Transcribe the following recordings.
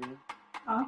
Ja.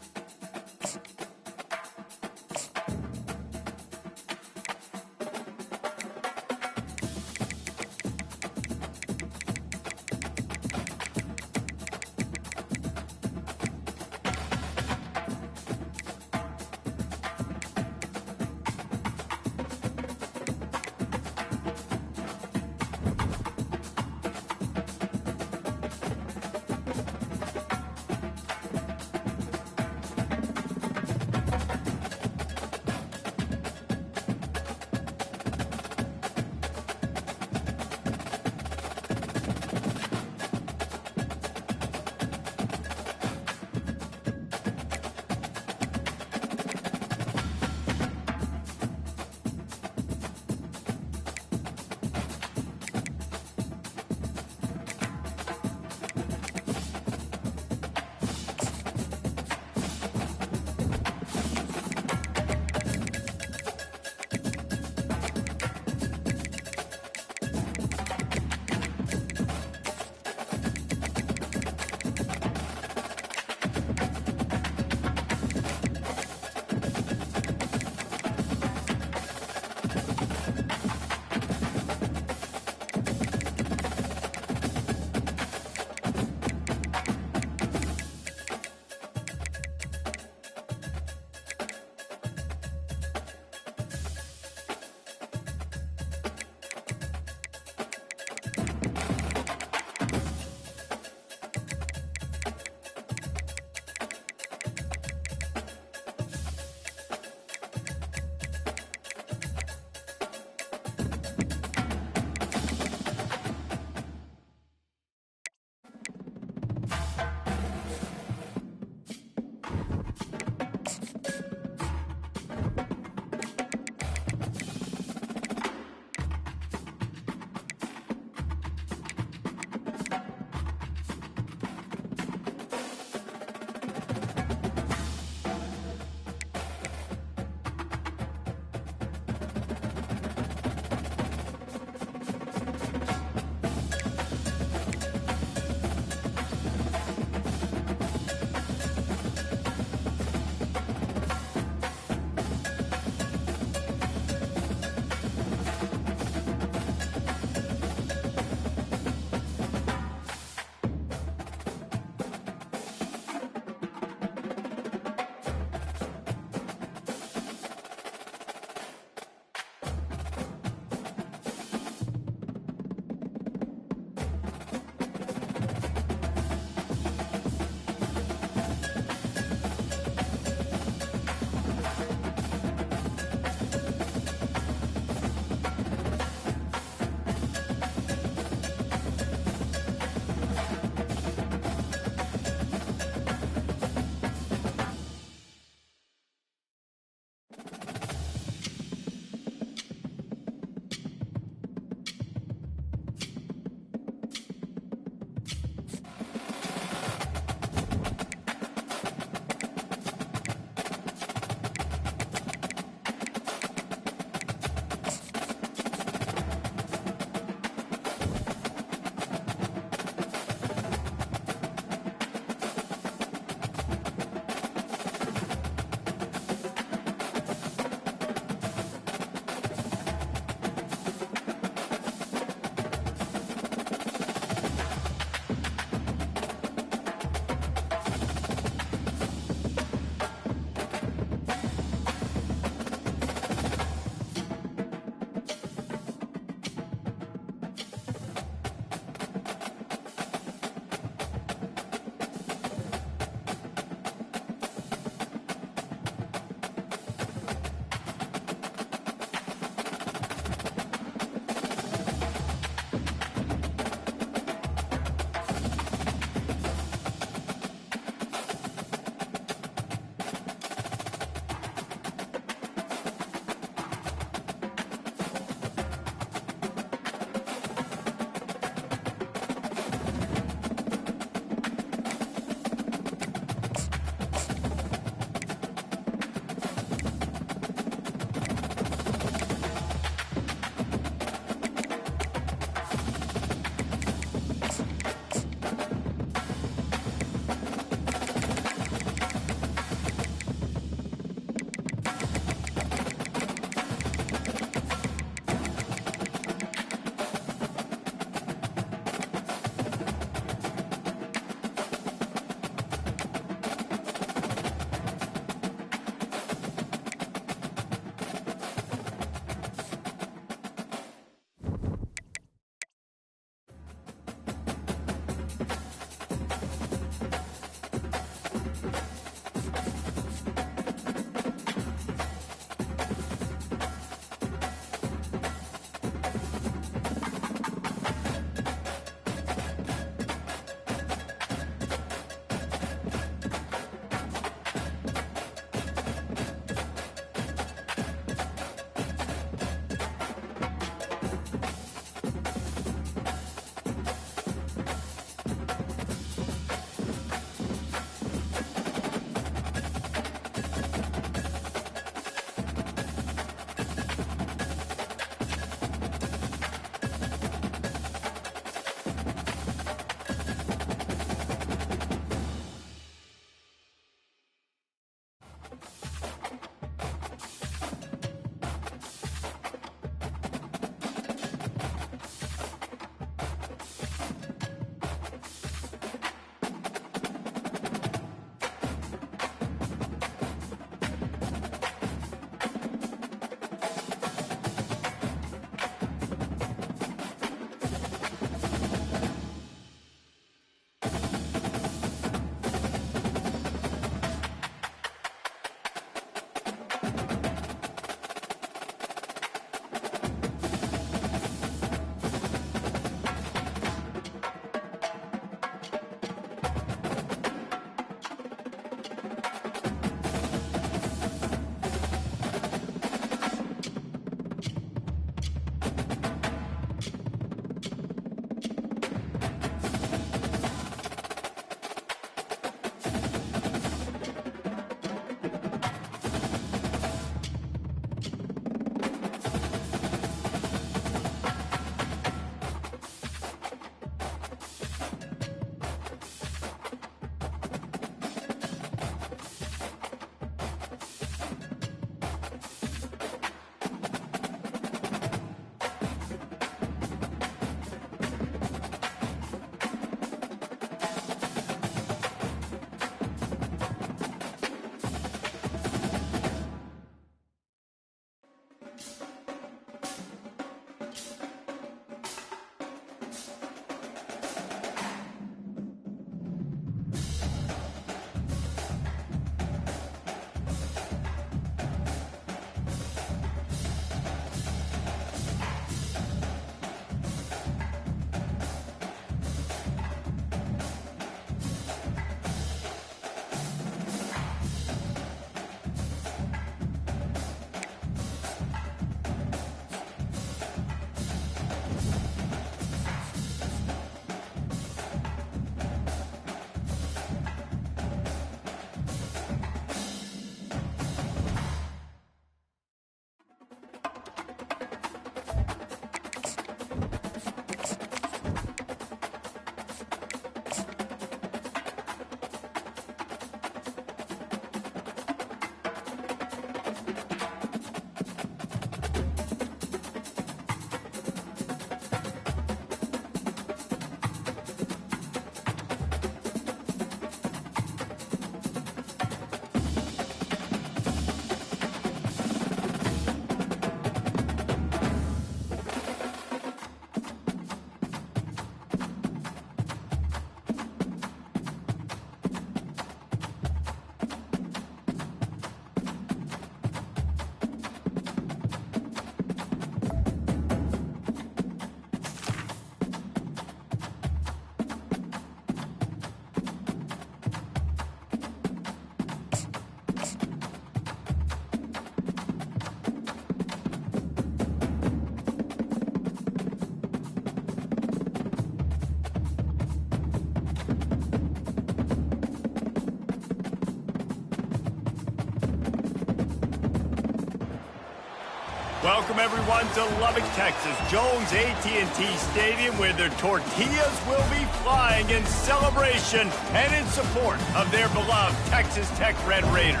Welcome, everyone, to Lubbock, Texas, Jones AT&T Stadium, where their tortillas will be flying in celebration and in support of their beloved Texas Tech Red Raiders.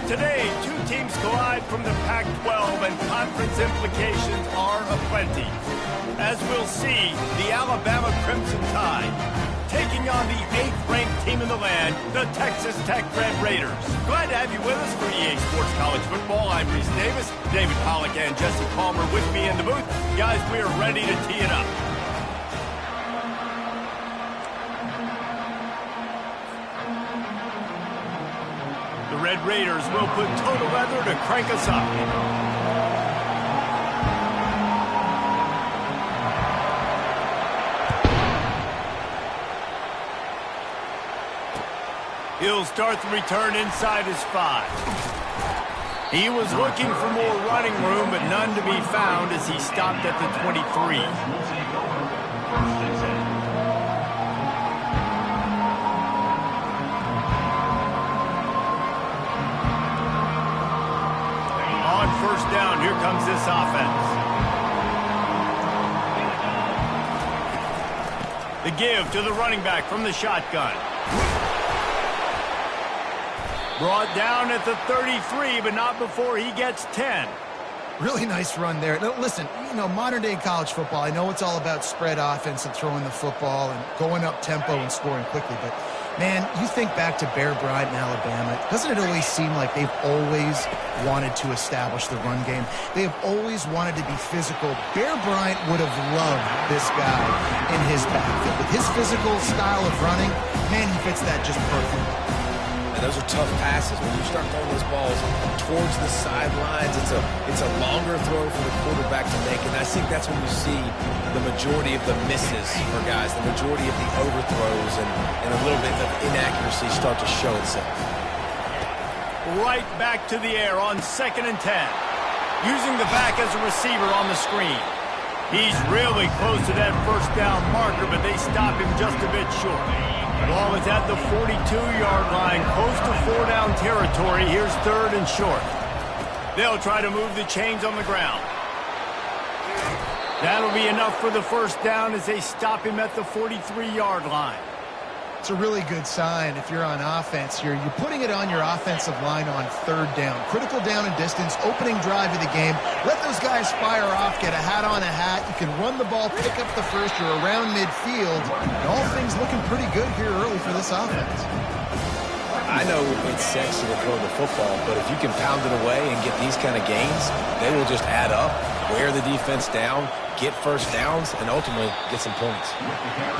Today, two teams collide from the Pac-12, and conference implications are aplenty. As we'll see, the Alabama Crimson Tide taking on the 8th-ranked team in the land, the Texas Tech Red Raiders. Glad to have you with us for EA Sports College Football. I'm Reese Davis, David Pollack, and Jesse Palmer with me in the booth. Guys, we are ready to tee it up. The Red Raiders will put total leather to crank us up. He'll start the return inside his 5. He was looking for more running room, but none to be found as he stopped at the 23. On first down, here comes this offense. The give to the running back from the shotgun. Brought down at the 33, but not before he gets 10. Really nice run there. Now, listen, modern-day college football, I know it's all about spread offense and throwing the football and going up tempo and scoring quickly, but, man, you think back to Bear Bryant in Alabama, doesn't it always seem like they've always wanted to establish the run game? They have always wanted to be physical. Bear Bryant would have loved this guy in his backfield. With his physical style of running, man, he fits that just perfectly. And those are tough passes. When you start throwing those balls towards the sidelines, it's a longer throw for the quarterback to make. And I think that's when you see the majority of the misses for guys, the majority of the overthrows and a little bit of inaccuracy start to show itself. Right back to the air on 2nd and 10. Using the back as a receiver on the screen. He's really close to that first down marker, but they stop him just a bit short. Ball is at the 42-yard line, close to 4-down territory. Here's 3rd and short. They'll try to move the chains on the ground. That'll be enough for the first down as they stop him at the 43-yard line. It's a really good sign if you're on offense here. You're putting it on your offensive line on 3rd down. Critical down and distance, opening drive of the game. Let those guys fire off, get a hat on a hat. You can run the ball, pick up the first. You're around midfield. And all things looking pretty good here early for this offense. I know it's sexy to throw the football, but if you can pound it away and get these kind of gains, they will just add up, wear the defense down, get first downs, and ultimately get some points.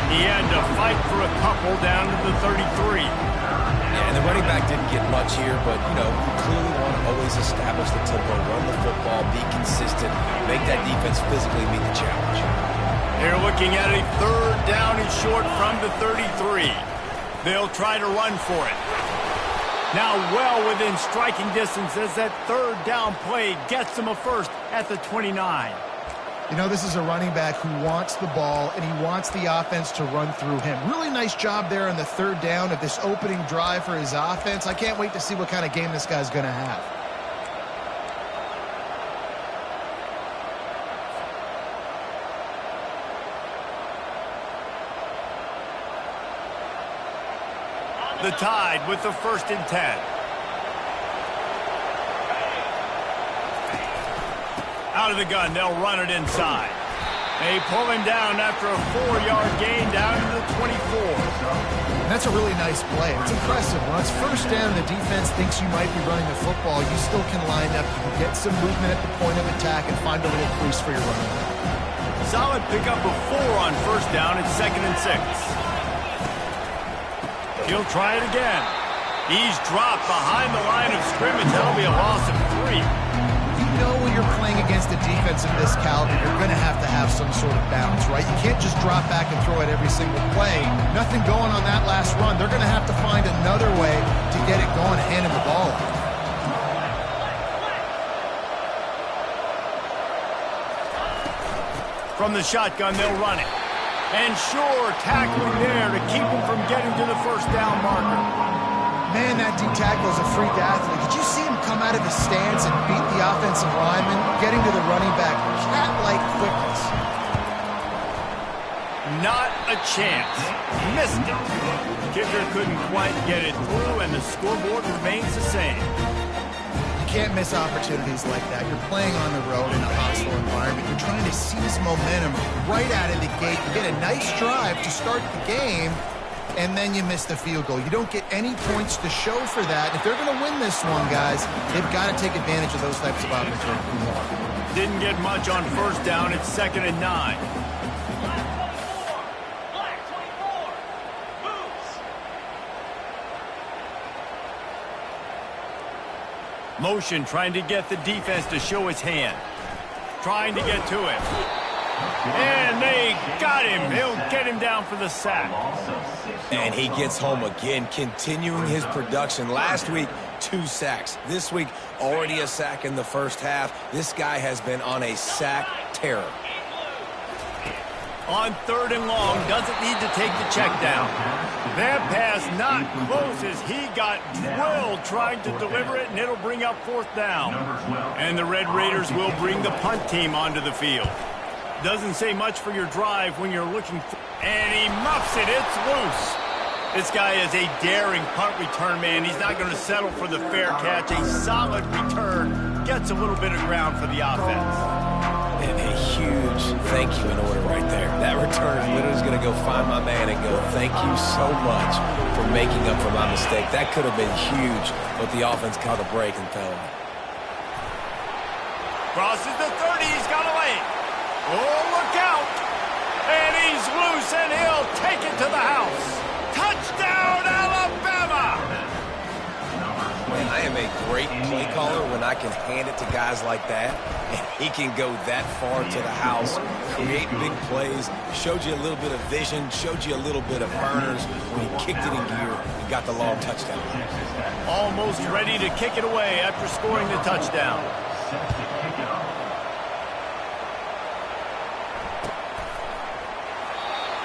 He had to fight for a couple down to the 33. Yeah, and the running back didn't get much here, but, you clearly want to always establish the tempo, run the football, be consistent, make that defense physically meet the challenge. They're looking at a 3rd down and short from the 33. They'll try to run for it. Now well within striking distance as that 3rd down play gets them a first at the 29. This is a running back who wants the ball, and he wants the offense to run through him. Really nice job there on the 3rd down of this opening drive for his offense. I can't wait to see what kind of game this guy's going to have. The Tide with the 1st and 10. Out of the gun, they'll run it inside. They pull him down after a 4-yard gain down to the 24. That's a really nice play. It's impressive. When it's first down, the defense thinks you might be running the football. You still can line up. You can get some movement at the point of attack and find a little crease for your running back. Solid pickup of 4 on first down at 2nd and 6. He'll try it again. He's dropped behind the line of scrimmage. That'll be a loss of 3. When you're playing against a defense of this caliber, you're going to have some sort of balance, right? You can't just drop back and throw it every single play. Nothing going on that last run. They're going to have to find another way to get it going and hand him the ball. From the shotgun, they'll run it. And sure, tackling there to keep him from getting to the first down marker. Man, that D-tackle is a freak athlete. Did you see him come out of his stance and beat the offensive lineman, getting to the running back? Cat-like quickness. Not a chance. Missed it. Kicker couldn't quite get it through, and the scoreboard remains the same. You can't miss opportunities like that. You're playing on the road in a hostile environment. You're trying to seize momentum right out of the gate. You get a nice drive to start the game, and then you miss the field goal. You don't get any points to show for that. If they're going to win this one, guys, they've got to take advantage of those types of opportunities. Didn't get much on first down. It's 2nd and 9. Motion trying to get the defense to show his hand. Trying to get to him. And they got him. He'll get him down for the sack. And he gets home again, continuing his production. Last week, 2 sacks. This week, already a sack in the first half. This guy has been on a sack terror. On 3rd and long, doesn't need to take the check down. That pass not close as he got drilled trying to deliver it, and it'll bring up 4th down. And the Red Raiders will bring the punt team onto the field. Doesn't say much for your drive when you're looking for, and he muffs it. It's loose. This guy is a daring punt return man. He's not going to settle for the fair catch. A solid return. Gets a little bit of ground for the offense. And a huge thank you in order right there. That return is literally going to go find my man and go, thank you so much for making up for my mistake. That could have been huge, but the offense caught a break and fell on it. Crosses the 30. He's got away. Oh, look out. And he's loose, and he'll take it to the house. Touchdown, Alabama! Man, I am a great play caller when I can hand it to guys like that, and he can go that far to the house, create big plays, showed you a little bit of vision, showed you a little bit of burners when he kicked it in gear and got the long touchdown. Almost ready to kick it away after scoring the touchdown.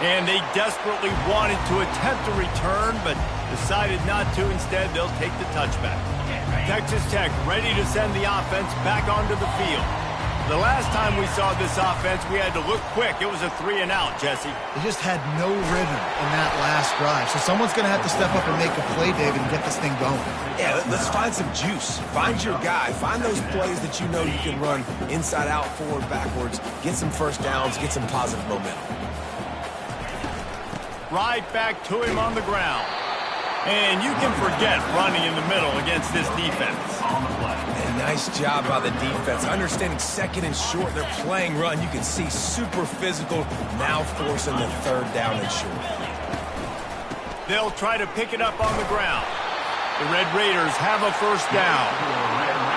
And they desperately wanted to attempt a return, but decided not to. Instead, they'll take the touchback. Texas Tech ready to send the offense back onto the field. The last time we saw this offense, we had to look quick. It was a 3-and-out, Jesse. They just had no rhythm in that last drive. So someone's going to have to step up and make a play, David, and get this thing going. Yeah, let's find some juice. Find your guy. Find those plays that you know you can run inside out, forward, backwards. Get some first downs. Get some positive momentum. Right back to him on the ground. And you can forget running in the middle against this defense. And nice job by the defense. Understanding 2nd and short, they're playing run. You can see super physical, now forcing the 3rd down and short. They'll try to pick it up on the ground. The Red Raiders have a first down.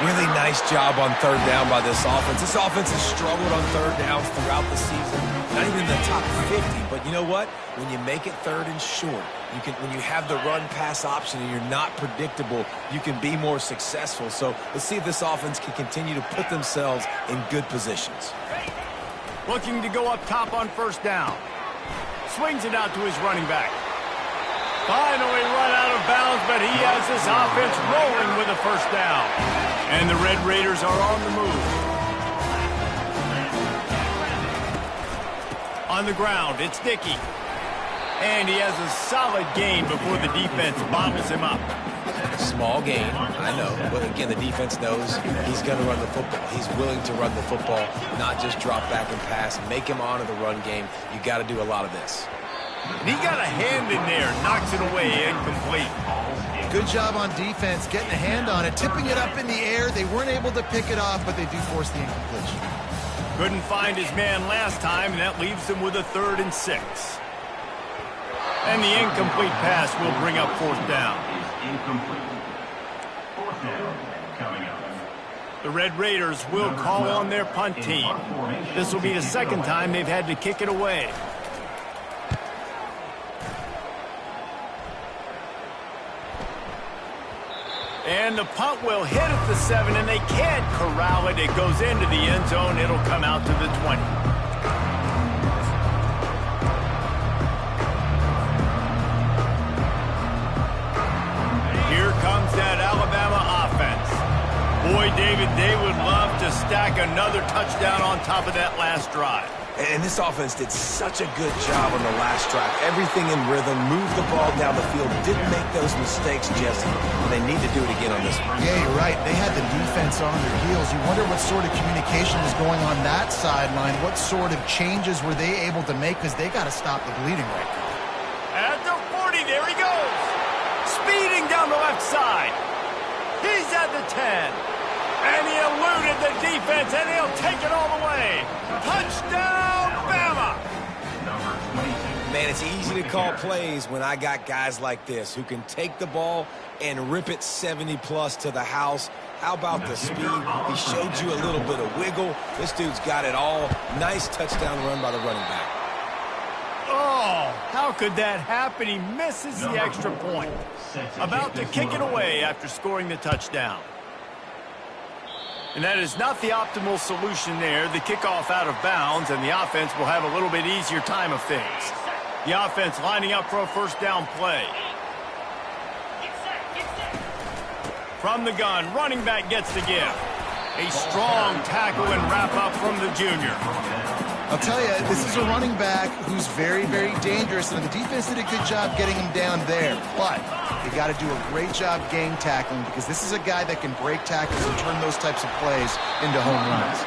Really nice job on 3rd down by this offense. This offense has struggled on 3rd downs throughout the season. Not even in the top 50, but you know what? When you make it 3rd and short, when you have the run-pass option and you're not predictable, you can be more successful. So let's see if this offense can continue to put themselves in good positions. Looking to go up top on first down. Swings it out to his running back. Finally run out of bounds, but he has this offense rolling with a first down. And the Red Raiders are on the move. On the ground, it's Dickey. And he has a solid gain before the defense bottles him up. Small gain, I know. But again, the defense knows he's going to run the football. He's willing to run the football, not just drop back and pass. Make him honor the run game. You got to do a lot of this. And he got a hand in there, knocks it away, incomplete. Good job on defense, getting a hand on it, tipping it up in the air. They weren't able to pick it off, but they do force the incompletion. Couldn't find his man last time, and that leaves him with a 3rd and 6. And the incomplete pass will bring up 4th down. The Red Raiders will call on their punt team. This will be the 2nd time they've had to kick it away. And the punt will hit at the 7, and they can't corral it. It goes into the end zone. It'll come out to the 20. David, they would love to stack another touchdown on top of that last drive. And this offense did such a good job on the last drive. Everything in rhythm, moved the ball down the field, didn't make those mistakes, Jesse. And they need to do it again on this one. Yeah, you're right. They had the defense on their heels. You wonder what sort of communication is going on that sideline. What sort of changes were they able to make? Because they got to stop the bleeding right now. At the 40, there he goes. Speeding down the left side. He's at the 10. And he eluded the defense, and he'll take it all the way. Touchdown, Bama! Man, it's easy to call plays when I got guys like this who can take the ball and rip it 70-plus to the house. How about the speed? He showed you a little bit of wiggle. This dude's got it all. Nice touchdown run by the running back. Oh, how could that happen? He misses the extra point. About to kick it away after scoring the touchdown. And that is not the optimal solution there. The kickoff out of bounds, and the offense will have a little bit easier time of things. The offense lining up for a first down play. From the gun, running back gets the give. A strong tackle and wrap up from the junior. I'll tell you, this is a running back who's very, very dangerous, and the defense did a good job getting him down there. But they got to do a great job gang tackling, because this is a guy that can break tackles and turn those types of plays into home runs.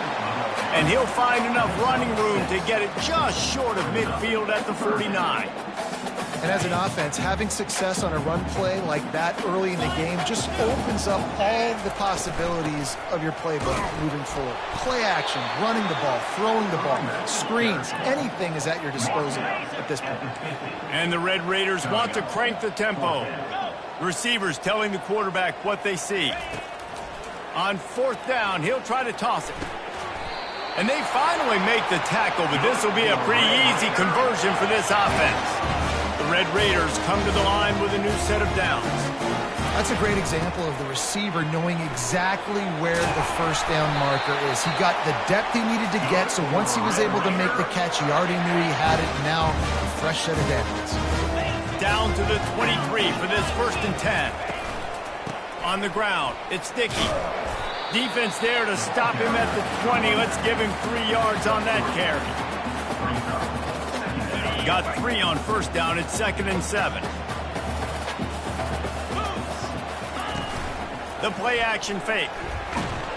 And he'll find enough running room to get it just short of midfield at the 49. And as an offense, having success on a run play like that early in the game just opens up all the possibilities of your playbook moving forward. Play action, running the ball, throwing the ball, screens, anything is at your disposal at this point. And the Red Raiders want to crank the tempo. Receivers telling the quarterback what they see. On fourth down, he'll try to toss it. And they finally make the tackle, but this will be a pretty easy conversion for this offense. The Red Raiders come to the line with a new set of downs. That's a great example of the receiver knowing exactly where the first down marker is. He got the depth he needed to get, so once he was able to make the catch, he already knew he had it. Now, a fresh set of downs. Down to the 23 for this 1st and 10. On the ground, it's Dickey. Defense there to stop him at the 20. Let's give him 3 yards on that carry. Got 3 on first down. It's 2nd and 7. The play action fake.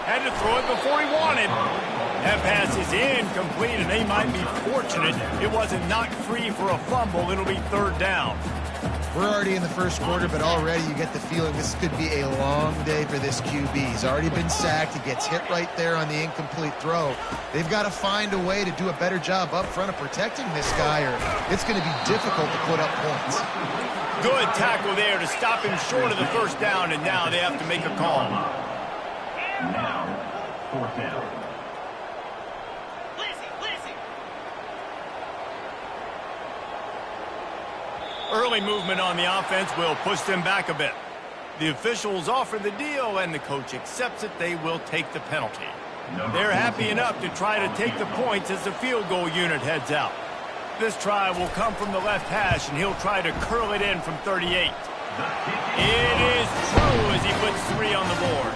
Had to throw it before he wanted. That pass is incomplete, and they might be fortunate it wasn't knocked free for a fumble. It'll be 3rd down. We're already in the first quarter, but already you get the feeling this could be a long day for this QB. He's already been sacked. He gets hit right there on the incomplete throw. They've got to find a way to do a better job up front of protecting this guy, or it's going to be difficult to put up points. Good tackle there to stop him short of the first down, and now they have to make a call. Now, 4th down. Early movement on the offense will push them back a bit. The officials offer the deal, and the coach accepts it. They will take the penalty. They're happy enough to try to take the points as the field goal unit heads out. This try will come from the left hash, and he'll try to curl it in from 38. It is true as he puts 3 on the board.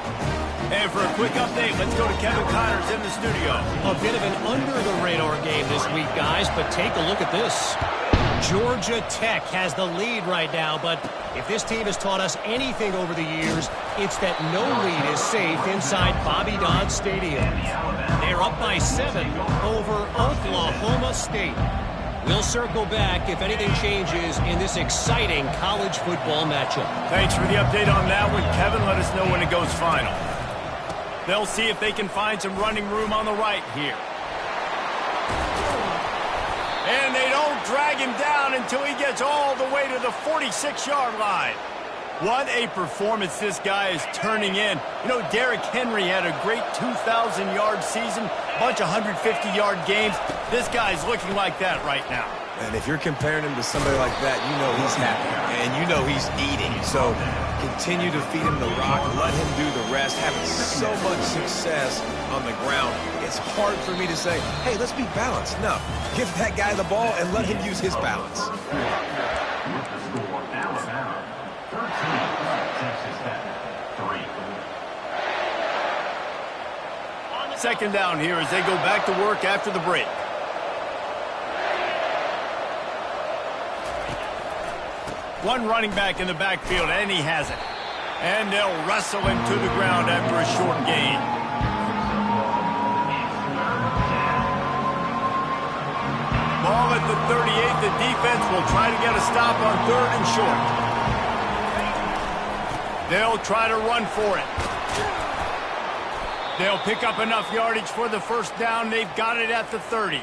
And for a quick update, let's go to Kevin Connors in the studio. A bit of an under-the-radar game this week, guys, but take a look at this. Georgia Tech has the lead right now, but if this team has taught us anything over the years, it's that no lead is safe inside Bobby Dodd Stadium. They're up by 7 over Oklahoma State. We'll circle back if anything changes in this exciting college football matchup. Thanks for the update on that one, Kevin. Let us know when it goes final. They'll see if they can find some running room on the right here. And they don't drag him down until he gets all the way to the 46-yard line. What a performance this guy is turning in. You know, Derrick Henry had a great 2,000-yard season, a bunch of 150-yard games. This guy's looking like that right now. And if you're comparing him to somebody like that, you know he's happy. And you know he's eating. So continue to feed him the rock. Let him do the rest. Having so much success on the ground, it's hard for me to say, hey, let's be balanced. No, give that guy the ball and let him use his balance. With the score, Alabama 13, Texas Tech 3. Second down here as they go back to work after the break. One running back in the backfield, and he has it. And they'll wrestle him to the ground after a short gain. Ball at the 38. The defense will try to get a stop on 3rd and short. They'll try to run for it. They'll pick up enough yardage for the first down. They've got it at the 30.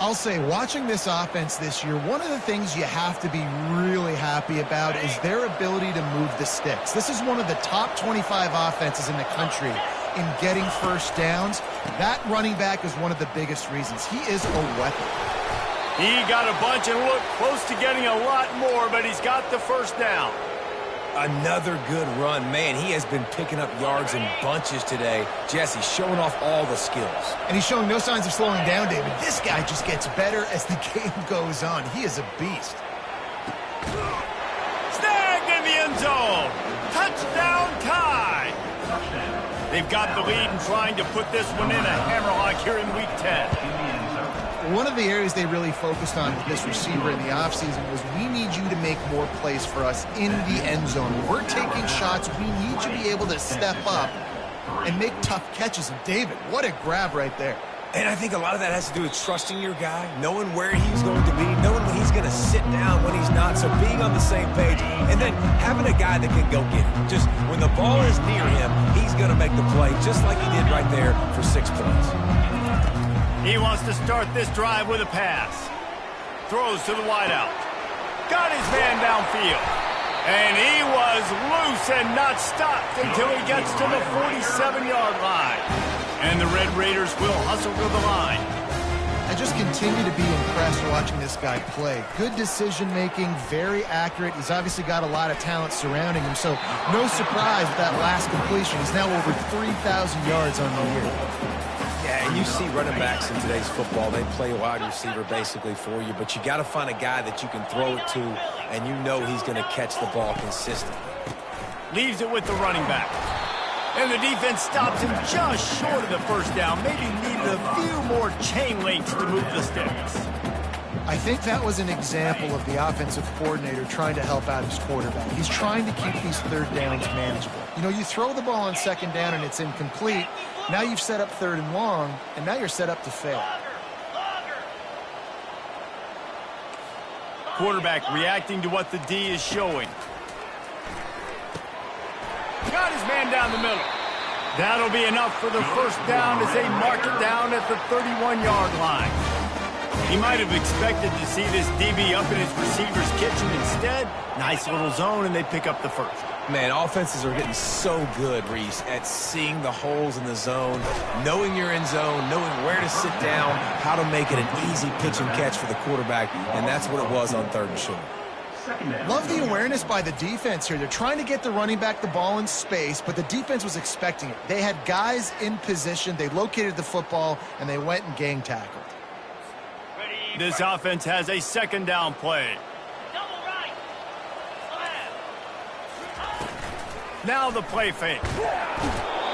I'll say, watching this offense this year, one of the things you have to be really happy about is their ability to move the sticks. This is one of the top 25 offenses in the country in getting first downs. That running back is one of the biggest reasons. He is a weapon. He got a bunch and looked close to getting a lot more, but he's got the first down. Another good run. Man, he has been picking up yards in bunches today. Jesse showing off all the skills. And he's showing no signs of slowing down, David. This guy just gets better as the game goes on. He is a beast. Snagged in the end zone. Touchdown tie. They've got the lead and trying to put this one in a hammerlock here in Week 10. One of the areas they really focused on with this receiver in the offseason was, we need you to make more plays for us in the end zone. When we're taking shots, we need you to be able to step up and make tough catches. And David, what a grab right there. And I think a lot of that has to do with trusting your guy, knowing where he's going to be, knowing when he's going to sit down, when he's not, so being on the same page, and then having a guy that can go get it. Just when the ball is near him, he's going to make the play, just like he did right there for 6 points. He wants to start this drive with a pass. Throws to the wideout. Got his man downfield. And he was loose and not stopped until he gets to the 47-yard line. And the Red Raiders will hustle to the line. I just continue to be impressed watching this guy play. Good decision-making, very accurate. He's obviously got a lot of talent surrounding him, so no surprise with that last completion. He's now over 3,000 yards on the year. Yeah, and you see running backs in today's football, they play wide receiver basically for you, but you got to find a guy that you can throw it to, and you know he's going to catch the ball consistently. Leaves it with the running back. And the defense stops him just short of the first down. Maybe needed a few more chain links to move the sticks. I think that was an example of the offensive coordinator trying to help out his quarterback. He's trying to keep these third downs manageable. You know, you throw the ball on second down and it's incomplete. Now you've set up 3rd and long, and now you're set up to fail. Quarterback reacting to what the D is showing. Got his man down the middle. That'll be enough for the first down as they mark it down at the 31-yard line. He might have expected to see this DB up in his receiver's kitchen. Instead, nice little zone, and they pick up the first. Man, offenses are getting so good, Reese, at seeing the holes in the zone, knowing you're in zone, knowing where to sit down, how to make it an easy pitch and catch for the quarterback, and that's what it was on 3rd and short. Love the awareness by the defense here. They're trying to get the running back the ball in space, but the defense was expecting it. They had guys in position, they located the football, and they went and gang tackled. This offense has a second down play. Now the play fake.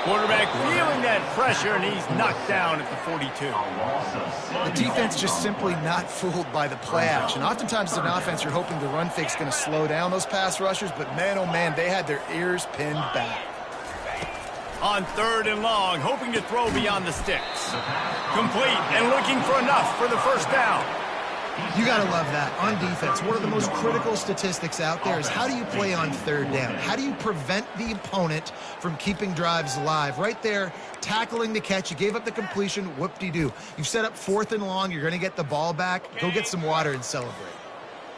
Quarterback feeling that pressure, and he's knocked down at the 42. The defense just simply not fooled by the play action. Oftentimes as an offense, you're hoping the run fake's going to slow down those pass rushers, but man, oh man, they had their ears pinned back. On 3rd and long, hoping to throw beyond the sticks. Complete and looking for enough for the first down. You got to love that. On defense, one of the most critical statistics out there is how do you play on 3rd down? How do you prevent the opponent from keeping drives alive? Right there, tackling the catch. You gave up the completion. Whoop-de-doo. You've set up 4th and long. You're going to get the ball back. Go get some water and celebrate.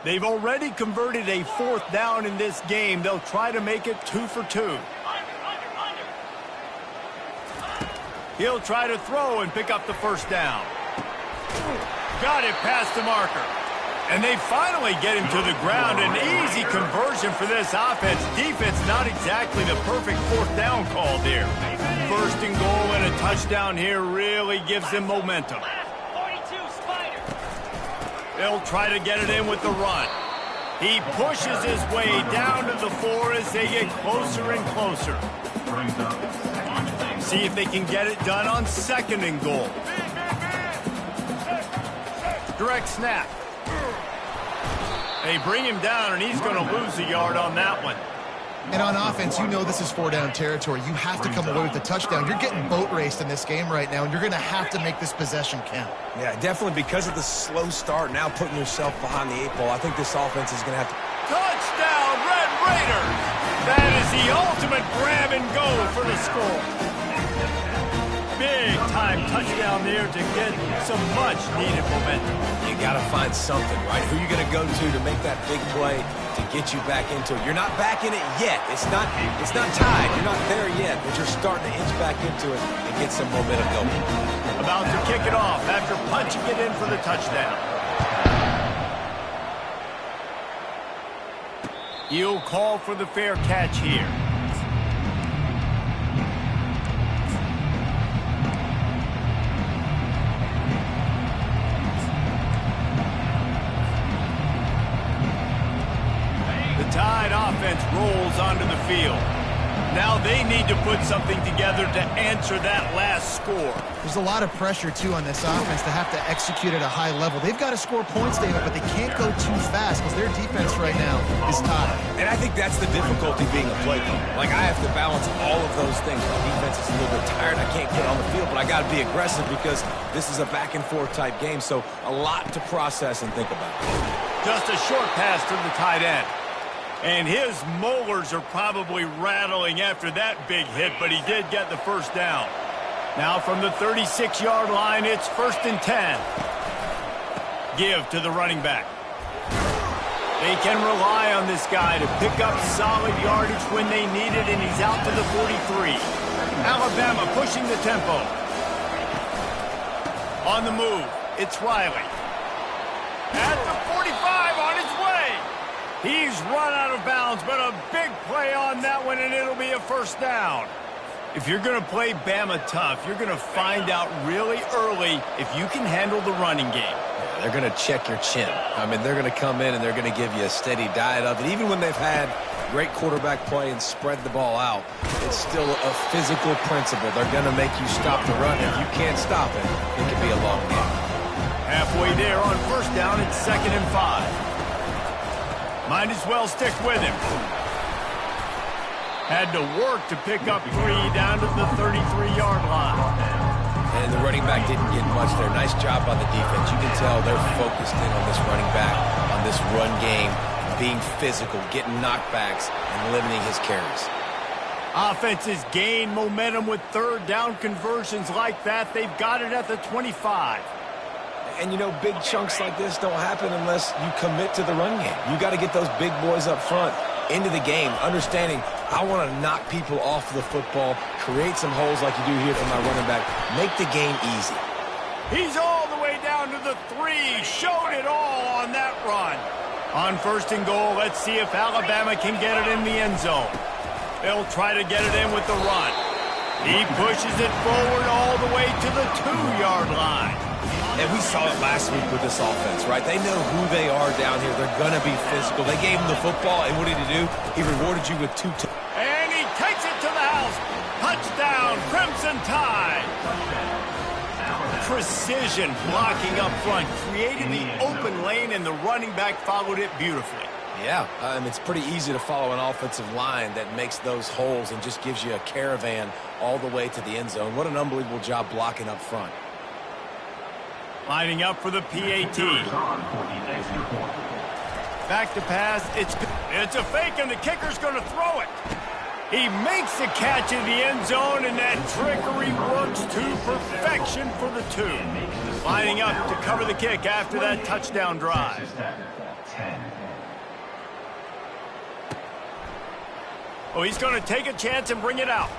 They've already converted a 4th down in this game. They'll try to make it 2 for 2. He'll try to throw and pick up the first down. Got it past the marker. And they finally get him to the ground. An easy conversion for this offense. Defense not exactly the perfect 4th down call there. 1st and goal and a touchdown here really gives them momentum. They'll try to get it in with the run. He pushes his way down to the 4 as they get closer and closer. See if they can get it done on 2nd and goal. Direct snap. They bring him down, and he's going to lose a yard on that one. And on offense, you know this is 4-down territory. You have to come away with the touchdown. You're getting boat raced in this game right now, and you're going to have to make this possession count. Yeah, definitely because of the slow start, now putting yourself behind the 8 ball. I think this offense is going to have to... Touchdown, Red Raiders! That is the ultimate grab and go for the score. Big time touchdown there to get some much needed momentum. You got to find something, right? Who are you going to go to make that big play to get you back into it? You're not back in it yet. It's not tied. You're not there yet, but you're starting to inch back into it and get some momentum going. About to kick it off after punching it in for the touchdown. He'll call for the fair catch here. Tide offense rolls onto the field. Now they need to put something together to answer that last score. There's a lot of pressure, too, on this offense to have to execute at a high level. They've got to score points, David, but they can't go too fast because their defense right now is tied. And I think that's the difficulty being a play caller. Like, I have to balance all of those things. My defense is a little bit tired. I can't get on the field, but I got to be aggressive because this is a back-and-forth type game, so a lot to process and think about. Just a short pass to the tight end. And his molars are probably rattling after that big hit, but he did get the first down. Now from the 36-yard line, it's 1st and 10. Give to the running back. They can rely on this guy to pick up solid yardage when they need it, and he's out to the 43. Alabama pushing the tempo. On the move, it's Riley. At the 45 on his way. He's run out of bounds, but a big play on that one, and it'll be a first down. If you're going to play Bama tough, you're going to find out really early if you can handle the running game. Yeah, they're going to check your chin. I mean, they're going to come in and they're going to give you a steady diet of it. Even when they've had great quarterback play and spread the ball out, it's still a physical principle. They're going to make you stop the run. If you can't stop it, it can be a long game. Halfway there on first down, it's 2nd and 5. Might as well stick with him. Had to work to pick up 3 down to the 33-yard line. And the running back didn't get much there. Nice job on the defense. You can tell they're focused in on this running back, on this run game, being physical, getting knockbacks, and limiting his carries. Offenses gain momentum with 3rd down conversions like that. They've got it at the 25. And, you know, big chunks like this don't happen unless you commit to the run game. You got to get those big boys up front into the game, understanding I want to knock people off the football, create some holes like you do here for my running back, make the game easy. He's all the way down to the 3, showed it all on that run. On 1st and goal, let's see if Alabama can get it in the end zone. They'll try to get it in with the run. He pushes it forward all the way to the 2-yard line. And we saw it last week with this offense, right? They know who they are down here. They're going to be physical. They gave him the football, and what did he do? He rewarded you with 2 and he takes it to the house. Touchdown, Crimson Tide. Precision blocking up front, creating the open lane, and the running back followed it beautifully. Yeah, it's pretty easy to follow an offensive line that makes those holes and just gives you a caravan all the way to the end zone. What an unbelievable job blocking up front. Lining up for the PAT. Back to pass. It's a fake, and the kicker's going to throw it. He makes the catch in the end zone, and that trickery works to perfection for the 2. Lining up to cover the kick after that touchdown drive. Oh, he's going to take a chance and bring it out.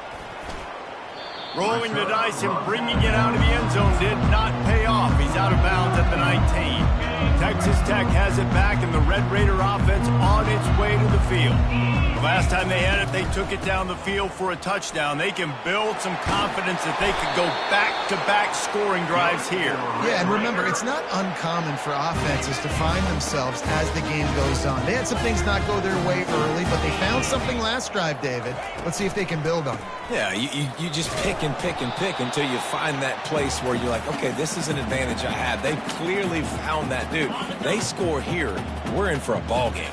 Rolling the dice and bringing it out of the end zone did not pay off. He's out of bounds at the 19. Texas Tech has it back, and the Red Raider offense on its way to the field. The last time they had it, they took it down the field for a touchdown. They can build some confidence that they could go back-to-back scoring drives here. Yeah, and remember, it's not uncommon for offenses to find themselves as the game goes on. They had some things not go their way early, but they found something last drive, David. Let's see if they can build on it. Yeah, you just pick and pick and pick until you find that place where you're like, okay, this is an advantage I have. They clearly found that, dude. They score here, we're in for a ball game.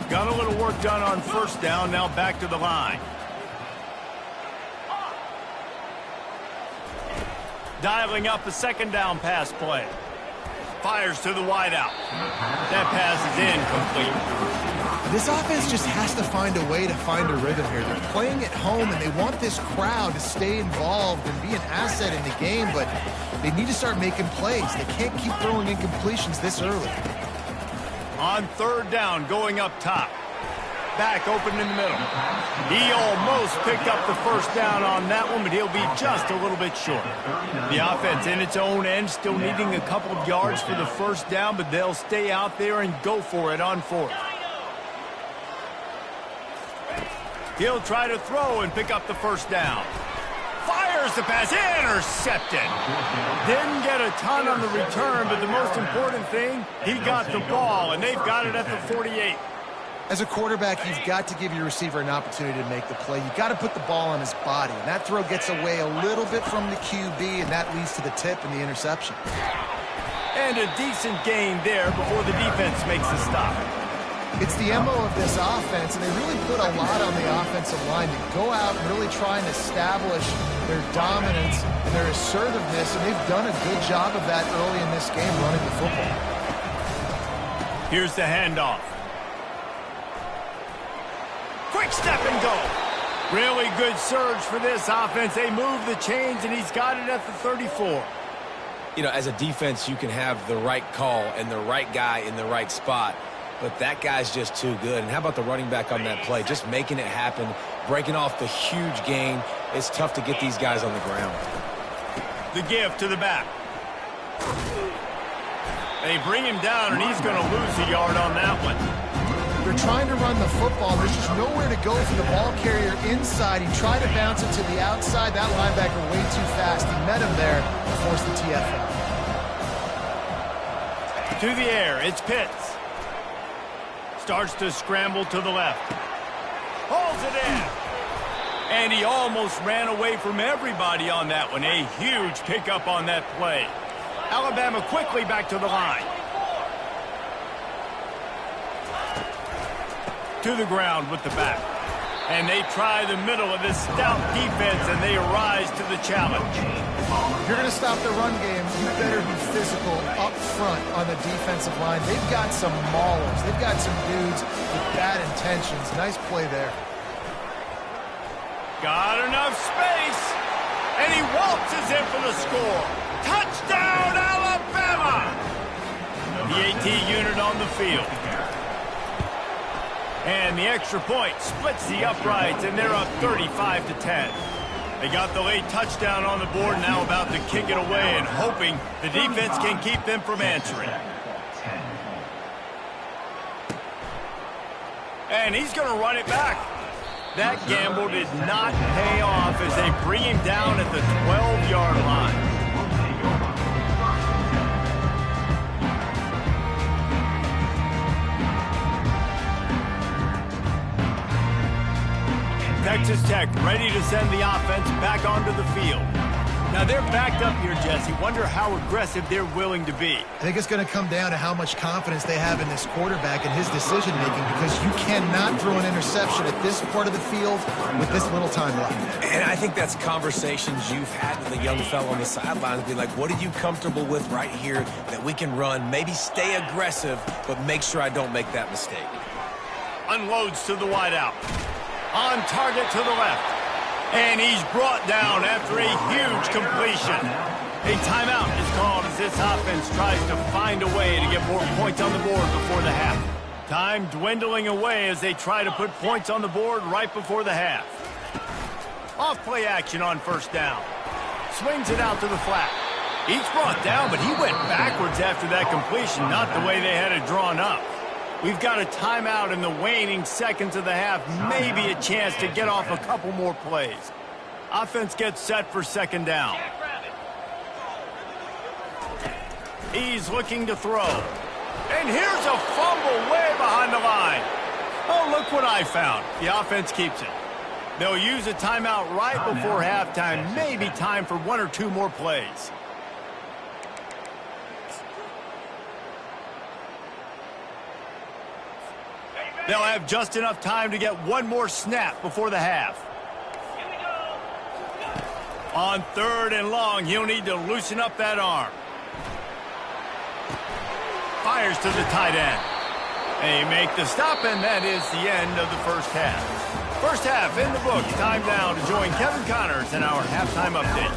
Got a little work done on first down, now back to the line. Dialing up a second down pass play. Fires to the wideout. That pass is incomplete. This offense just has to find a way to find a rhythm here. They're playing at home, and they want this crowd to stay involved and be an asset in the game, but they need to start making plays. They can't keep throwing incompletions this early. On third down, going up top. Back open in the middle. He almost picked up the first down on that one, but he'll be just a little bit short. The offense in its own end, still needing a couple of yards for the first down, but they'll stay out there and go for it on fourth. He'll try to throw and pick up the first down. Fires the pass, intercepted. Didn't get a ton on the return, but the most important thing, he got the ball, and they've got it at the 48. As a quarterback, you've got to give your receiver an opportunity to make the play. You've got to put the ball on his body, and that throw gets away a little bit from the QB, and that leads to the tip and the interception. And a decent gain there before the defense makes the stop. It's the MO of this offense, and they really put a lot on the offensive line to go out and really try and establish their dominance and their assertiveness, and they've done a good job of that early in this game running the football. Here's the handoff. Quick step and go. Really good surge for this offense. They move the chains, and he's got it at the 34. You know, as a defense, you can have the right call and the right guy in the right spot, but that guy's just too good. And how about the running back on that play? Just making it happen, breaking off the huge gain. It's tough to get these guys on the ground. The give to the back. They bring him down, and he's going to lose a yard on that one. They're trying to run the football. There's just nowhere to go for the ball carrier inside. He tried to bounce it to the outside. That linebacker way too fast. He met him there and forced the TFL. To the air, it's Pitts. Starts to scramble to the left. Holds it in. And he almost ran away from everybody on that one. A huge pickup on that play. Alabama quickly back to the line. To the ground with the back. And they try the middle of this stout defense, and they rise to the challenge. If you're going to stop the run game, you better be physical up front on the defensive line. They've got some maulers. They've got some dudes with bad intentions. Nice play there. Got enough space. And he waltzes in for the score. Touchdown, Alabama! The AT unit on the field. And the extra point splits the uprights, and they're up 35-10. They got the late touchdown on the board, now about to kick it away and hoping the defense can keep them from answering. And he's going to run it back. That gamble did not pay off as they bring him down at the 12-yard line. Texas Tech ready to send the offense back onto the field. Now they're backed up here, Jesse. Wonder how aggressive they're willing to be. I think it's going to come down to how much confidence they have in this quarterback and his decision-making, because you cannot throw an interception at this part of the field with this little time left. And I think that's conversations you've had with a young fellow on the sidelines. Be like, what are you comfortable with right here that we can run? Maybe stay aggressive, but make sure I don't make that mistake. Unloads to the wideout. On target to the left. And he's brought down after a huge completion. A timeout is called as this offense tries to find a way to get more points on the board before the half. Time dwindling away as they try to put points on the board right before the half. Off play action on first down. Swings it out to the flat. He's brought down, but he went backwards after that completion, not the way they had it drawn up. We've got a timeout in the waning seconds of the half, maybe a chance to get off a couple more plays. Offense gets set for second down. He's looking to throw. And here's a fumble way behind the line. Oh, look what I found. The offense keeps it. They'll use a timeout right before halftime, maybe time for one or two more plays. They'll have just enough time to get one more snap before the half. On 3rd and long, he'll need to loosen up that arm. Fires to the tight end. They make the stop, and that is the end of the first half. First half in the books. Time now to join Kevin Connors in our halftime update.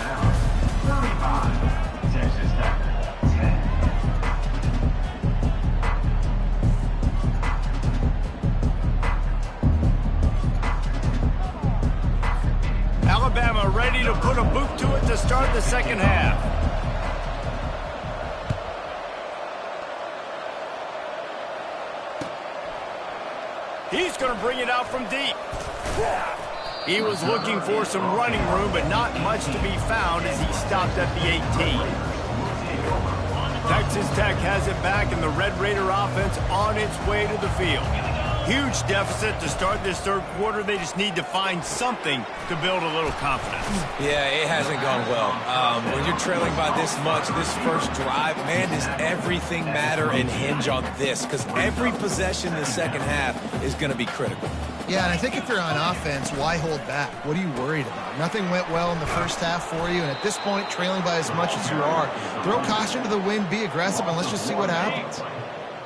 35, Texas Tech, 10. Alabama ready to put a boot to it to start the second half. He's going to bring it out from deep. He was looking for some running room, but not much to be found as he stopped at the 18. Texas Tech has it back, and the Red Raider offense on its way to the field. Huge deficit to start this third quarter. They just need to find something to build a little confidence. Yeah, it hasn't gone well. When you're trailing by this much, this first drive, man, does everything matter and hinge on this? Because every possession in the second half is going to be critical. Yeah, and I think if you're on offense, why hold back? What are you worried about? Nothing went well in the first half for you, and at this point, trailing by as much as you are, throw caution to the wind, be aggressive, and let's just see what happens.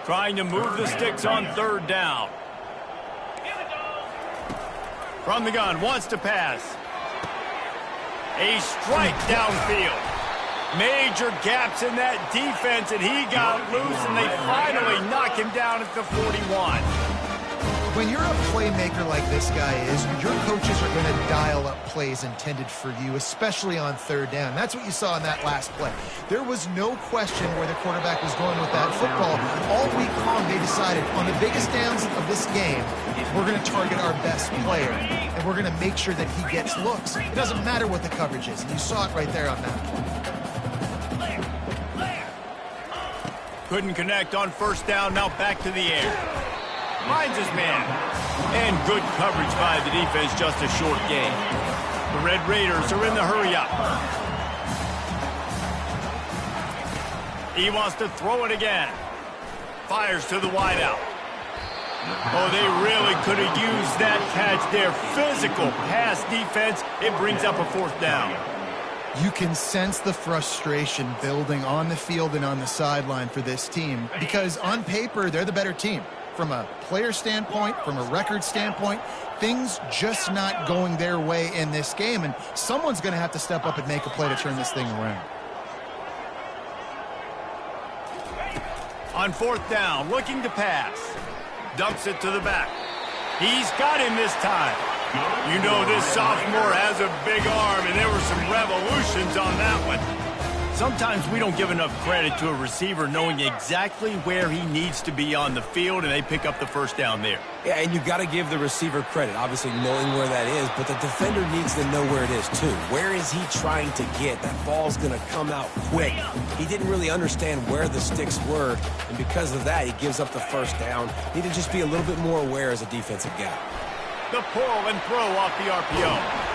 Trying to move the sticks on 3rd down. From the gun, wants to pass. A strike downfield. Major gaps in that defense, and he got loose, and they finally knock him down at the 41. When you're a playmaker like this guy is, your coaches are going to dial up plays intended for you, especially on 3rd down. That's what you saw in that last play. There was no question where the quarterback was going with that football. All week long, they decided on the biggest downs of this game, we're going to target our best player, and we're going to make sure that he gets looks. It doesn't matter what the coverage is, and you saw it right there on that. Couldn't connect on 1st down, now back to the air. Finds his man. And good coverage by the defense, just a short gain. The Red Raiders are in the hurry-up. He wants to throw it again. Fires to the wideout. Oh, they really could have used that catch there. Physical pass defense. It brings up a 4th down. You can sense the frustration building on the field and on the sideline for this team because on paper, they're the better team. From a player standpoint, from a record standpoint, things just not going their way in this game, and someone's going to have to step up and make a play to turn this thing around. On 4th down, looking to pass. Dumps it to the back. He's got him this time. You know this sophomore has a big arm, and there were some revolutions on that one. Sometimes we don't give enough credit to a receiver knowing exactly where he needs to be on the field, and they pick up the 1st down there. Yeah, and you've got to give the receiver credit, obviously knowing where that is, but the defender needs to know where it is too. Where is he trying to get? That ball's going to come out quick. He didn't really understand where the sticks were, and because of that, he gives up the 1st down. Need to just be a little bit more aware as a defensive guy. The pull and throw off the RPO.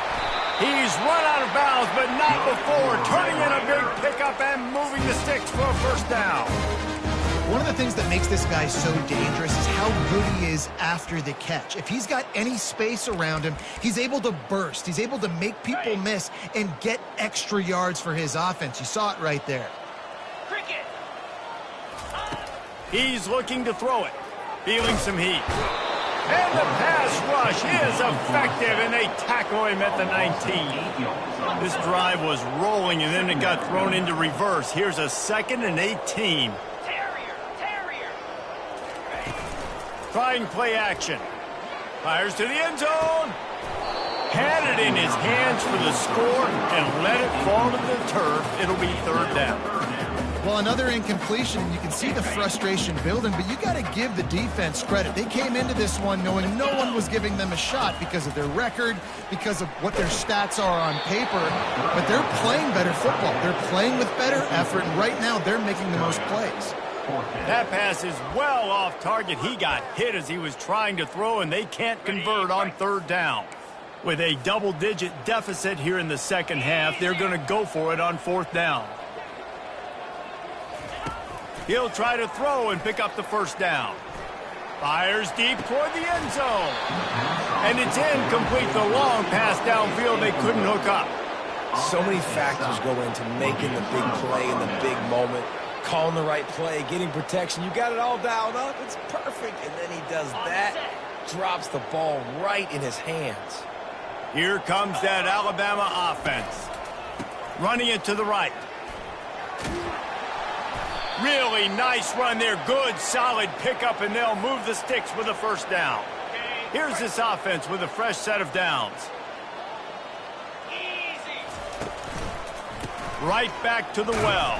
He's run out of bounds, but not before turning in a big pickup and moving the sticks for a 1st down. One of the things that makes this guy so dangerous is how good he is after the catch. If he's got any space around him, he's able to burst. He's able to make people miss and get extra yards for his offense. You saw it right there. He's looking to throw it, feeling some heat. And the pass rush is effective, and they tackle him at the 19. This drive was rolling, and then it got thrown into reverse. Here's a 2nd and 18. Trying play action. Fires to the end zone. Had it in his hands for the score and let it fall to the turf. It'll be third down. Well, another incompletion, and you can see the frustration building, but you got to give the defense credit. They came into this one knowing no one was giving them a shot because of their record, because of what their stats are on paper, but they're playing better football. They're playing with better effort, and right now they're making the most plays. That pass is well off target. He got hit as he was trying to throw, and they can't convert on third down. With a double-digit deficit here in the second half, they're going to go for it on fourth down. He'll try to throw and pick up the first down. Fires deep toward the end zone. And it's incomplete. The long pass downfield, they couldn't hook up. So many factors go into making the big play in the big moment. Calling the right play, getting protection. You got it all dialed up. It's perfect. And then he does that. Drops the ball right in his hands. Here comes that Alabama offense. Running it to the right. Really nice run there. Good, solid pickup, and they'll move the sticks with a first down. Here's this offense with a fresh set of downs. Right back to the well.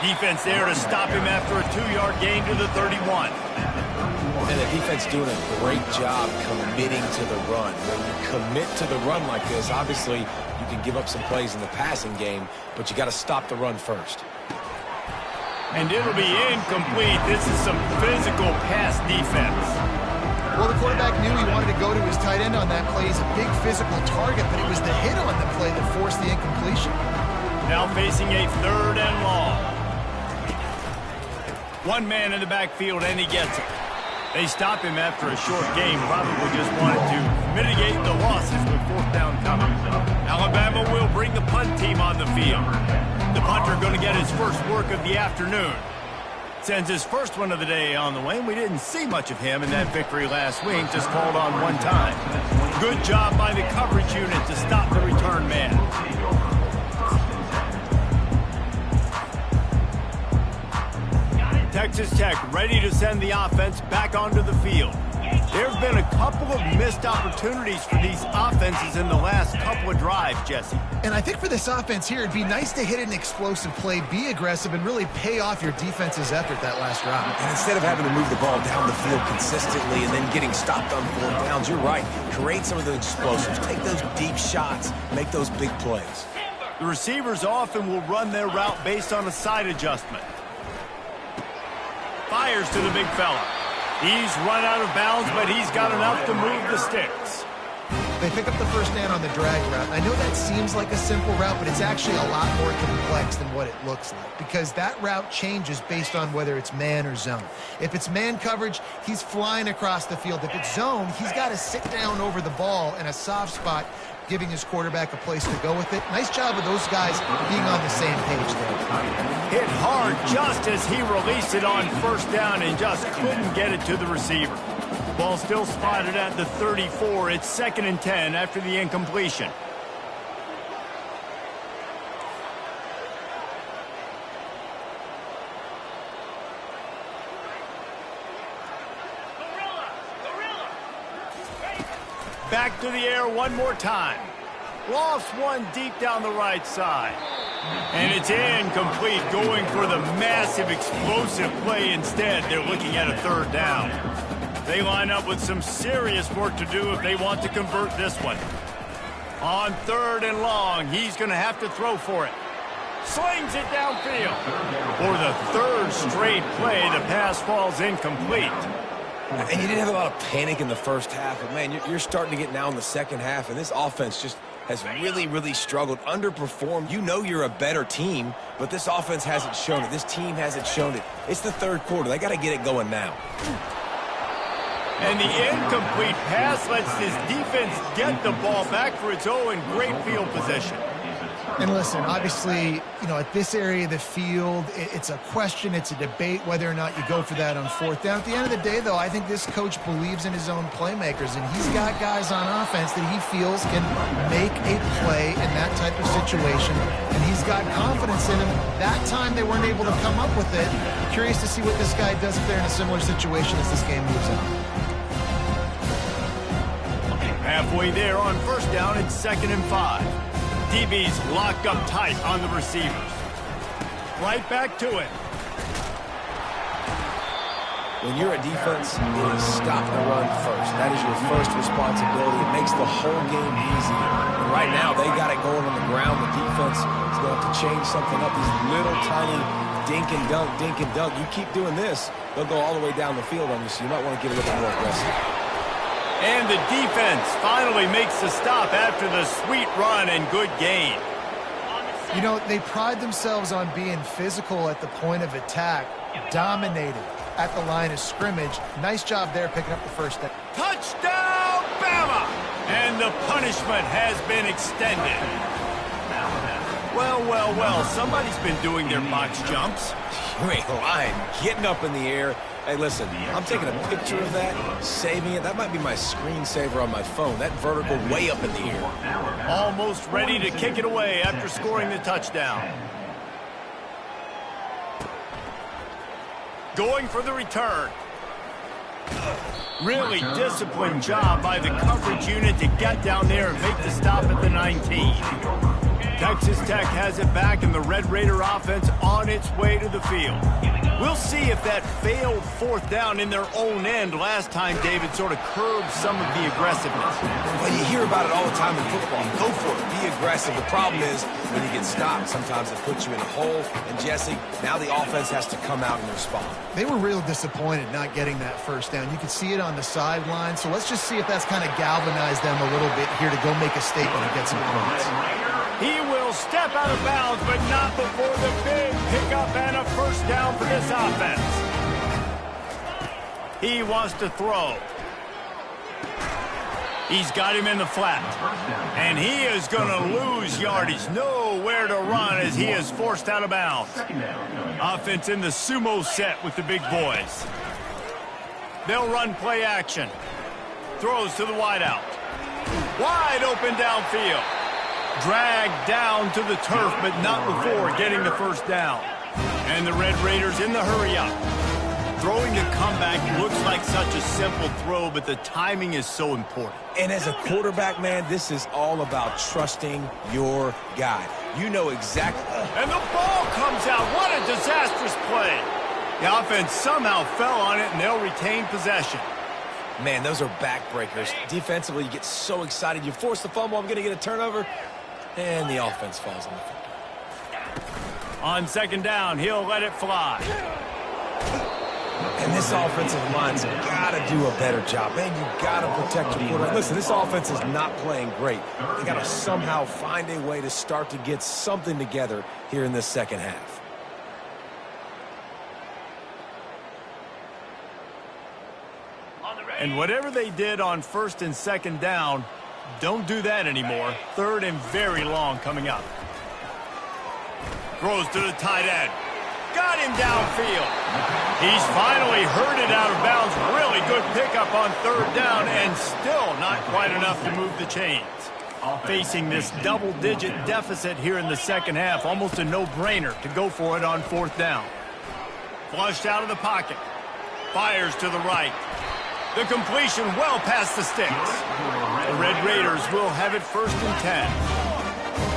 Defense there to stop him after a 2-yard gain to the 31. And the defense doing a great job committing to the run. When you commit to the run like this, obviously you can give up some plays in the passing game, but you got to stop the run first. And it'll be incomplete. This is some physical pass defense. Well, the quarterback knew he wanted to go to his tight end on that play. He's a big physical target, but it was the hit on the play that forced the incompletion. Now facing a third and long. One man in the backfield, and he gets it. They stop him after a short game. Probably just wanted to mitigate the losses with fourth down coming. Alabama will bring the punt team on the field. The punter going to get his first work of the afternoon. Sends his first one of the day on the way. We didn't see much of him in that victory last week, just called on one time. Good job by the coverage unit to stop the return man. Texas Tech ready to send the offense back onto the field. There have been a couple of missed opportunities for these offenses in the last couple of drives, Jesse. And I think for this offense here, it'd be nice to hit an explosive play, be aggressive, and really pay off your defense's effort that last drive. And instead of having to move the ball down the field consistently and then getting stopped on fourth downs, you're right. Create some of those explosives. Take those deep shots. Make those big plays. The receivers often will run their route based on a side adjustment. Fires to the big fella. He's run out of bounds, but he's got enough to move the sticks. They pick up the first down on the drag route. I know that seems like a simple route, but it's actually a lot more complex than what it looks like because that route changes based on whether it's man or zone. If it's man coverage, he's flying across the field. If it's zone, he's got to sit down over the ball in a soft spot, giving his quarterback a place to go with it. Nice job of those guys being on the same page there. Hit hard just as he released it on first down and just couldn't get it to the receiver. Ball still spotted at the 34. It's 2nd and 10 after the incompletion. Back to the air one more time. Lost one deep down the right side. And it's incomplete, going for the massive explosive play instead. They're looking at a third down. They line up with some serious work to do if they want to convert this one. On 3rd and long, he's going to have to throw for it. Slings it downfield. For the 3rd straight play, the pass falls incomplete. And you didn't have a lot of panic in the first half, but, man, you're starting to get now in the second half, and this offense just has really, really struggled, underperformed. You know you're a better team, but this offense hasn't shown it. This team hasn't shown it. It's the 3rd quarter. They got to get it going now. And the incomplete pass lets this defense get the ball back for its own great field position. And listen, obviously, you know, at this area of the field, it's a question, it's a debate whether or not you go for that on 4th down. At the end of the day, though, I think this coach believes in his own playmakers, and he's got guys on offense that he feels can make a play in that type of situation, and he's got confidence in him. That time they weren't able to come up with it. Curious to see what this guy does if they're in a similar situation as this game moves on. Halfway there on first down, it's 2nd and 5. DB's locked up tight on the receivers. Right back to it. When you're a defense, it is stop the run first. That is your first responsibility. It makes the whole game easier. And right now, they got it going on the ground. The defense is going to have to change something up. These little tiny dink and dunk, dink and dunk. You keep doing this, they'll go all the way down the field on you, so you might want to get a little bit more aggressive. And the defense finally makes the stop after the sweet run and good gain. You know, they pride themselves on being physical at the point of attack, dominated at the line of scrimmage. Nice job there picking up the first down. Touchdown, Bama! And the punishment has been extended. Well, well, well, somebody's been doing their box jumps. You ain't lying. Getting up in the air. Hey, listen, I'm taking a picture of that, saving it. That might be my screensaver on my phone. That vertical way up in the air. Almost ready to kick it away after scoring the touchdown. Going for the return. Really disciplined job by the coverage unit to get down there and make the stop at the 19. Texas Tech has it back, and the Red Raider offense on its way to the field. We'll see if that failed fourth down in their own end last time, David, sort of curbed some of the aggressiveness. Well, you hear about it all the time in football. Go for it. Be aggressive. The problem is when you get stopped, sometimes it puts you in a hole. And, Jesse, now the offense has to come out and respond. They were real disappointed not getting that first down. You could see it on the sideline. So let's just see if that's kind of galvanized them a little bit here to go make a statement and get some points. He will step out of bounds, but not before the big pickup and a first down for this offense. He wants to throw. He's got him in the flat. And he is going to lose yardage. Nowhere to run as he is forced out of bounds. Offense in the sumo set with the big boys. They'll run play action. Throws to the wideout. Wide open downfield. Dragged down to the turf, but not before getting the first down. And the Red Raiders in the hurry-up. Throwing the comeback looks like such a simple throw, but the timing is so important. And as a quarterback, man, this is all about trusting your guy. You know exactly. And the ball comes out. What a disastrous play. The offense somehow fell on it, and they'll retain possession. Man, those are backbreakers. Defensively, you get so excited. You force the fumble, I'm going to get a turnover. And the offense falls on the football. On second down, he'll let it fly. And this offensive line's got to do a better job. Man, you got to protect your quarterback. Listen, this offense is not playing great. They got to somehow find a way to start to get something together here in this second half. And whatever they did on first and second down, don't do that anymore. Third and very long coming up. Throws to the tight end. Got him downfield. He's finally herded out of bounds. Really good pickup on third down, and still not quite enough to move the chains. Facing this double-digit deficit here in the second half, almost a no-brainer to go for it on fourth down. Flushed out of the pocket. Fires to the right. The completion well past the sticks. The Red Raiders will have it first and 10.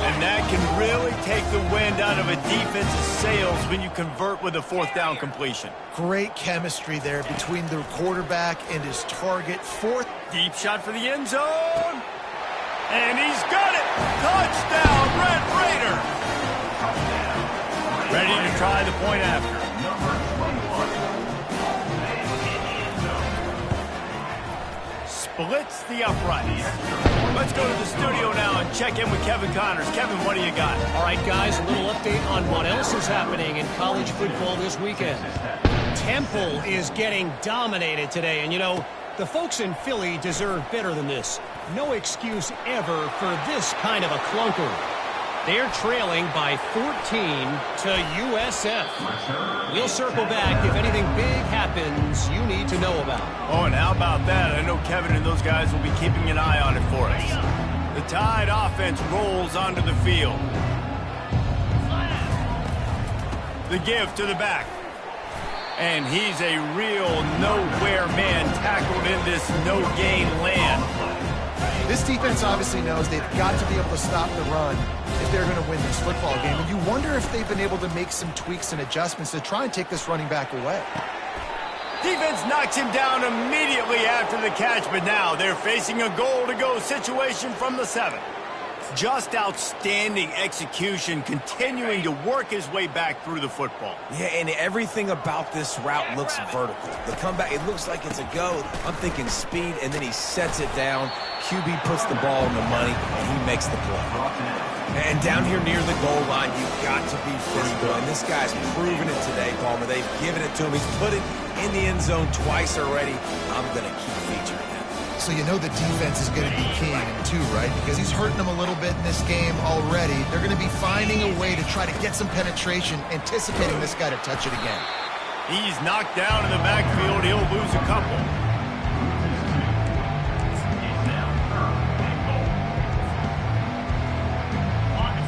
And that can really take the wind out of a defense's sails when you convert with a fourth down completion. Great chemistry there between the quarterback and his target. Fourth. Deep shot for the end zone. And he's got it. Touchdown, Red Raider. Ready to try the point after. Splits the uprights. Let's go to the studio now and check in with Kevin Connors. Kevin, what do you got? All right, guys, a little update on what else is happening in college football this weekend. Temple is getting dominated today, and you know, the folks in Philly deserve better than this. No excuse ever for this kind of a clunker. They're trailing by 14 to USF. We'll circle back if anything big happens you need to know about. Oh, and how about that? I know Kevin and those guys will be keeping an eye on it for us. The Tide offense rolls onto the field. The give to the back. And he's a real nowhere man tackled in this no-gain land. This defense obviously knows they've got to be able to stop the run if they're going to win this football game. And you wonder if they've been able to make some tweaks and adjustments to try and take this running back away. Defense knocks him down immediately after the catch, but now they're facing a goal-to-go situation from the 7. Just outstanding execution, continuing to work his way back through the football. Yeah, and everything about this route looks vertical. The comeback, it looks like it's a go. I'm thinking speed, and then he sets it down. QB puts the ball in the money, and he makes the play. And down here near the goal line, you've got to be physical. And this guy's proven it today, Palmer. They've given it to him. He's put it in the end zone twice already. I'm going to keep featuring him. So you know the defense is going to be keying him too, right? Because he's hurting them a little bit in this game already. They're going to be finding a way to try to get some penetration, anticipating this guy to touch it again. He's knocked down in the backfield. He'll lose a couple.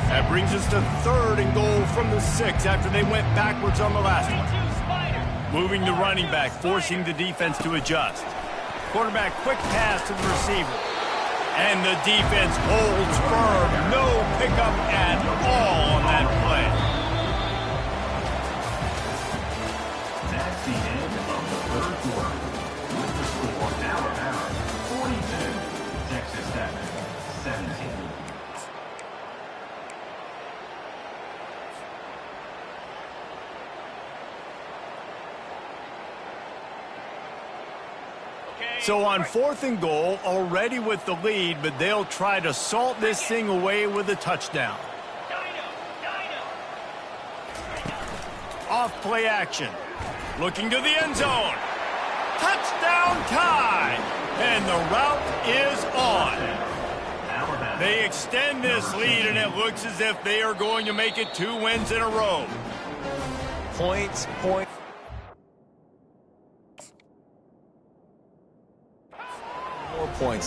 That brings us to 3rd and goal from the 6 after they went backwards on the last one. Moving the running back, forcing the defense to adjust. Quarterback, quick pass to the receiver. And the defense holds firm. No pickup at all on that play. That's the end of the 3rd quarter. With the score now apparent, 42, Texas Tech, 17. So on 4th and goal, already with the lead, but they'll try to salt this thing away with a touchdown. Off play action. Looking to the end zone. Touchdown tie. And the route is on. They extend this lead, and it looks as if they are going to make it 2 wins in a row. Points. Points.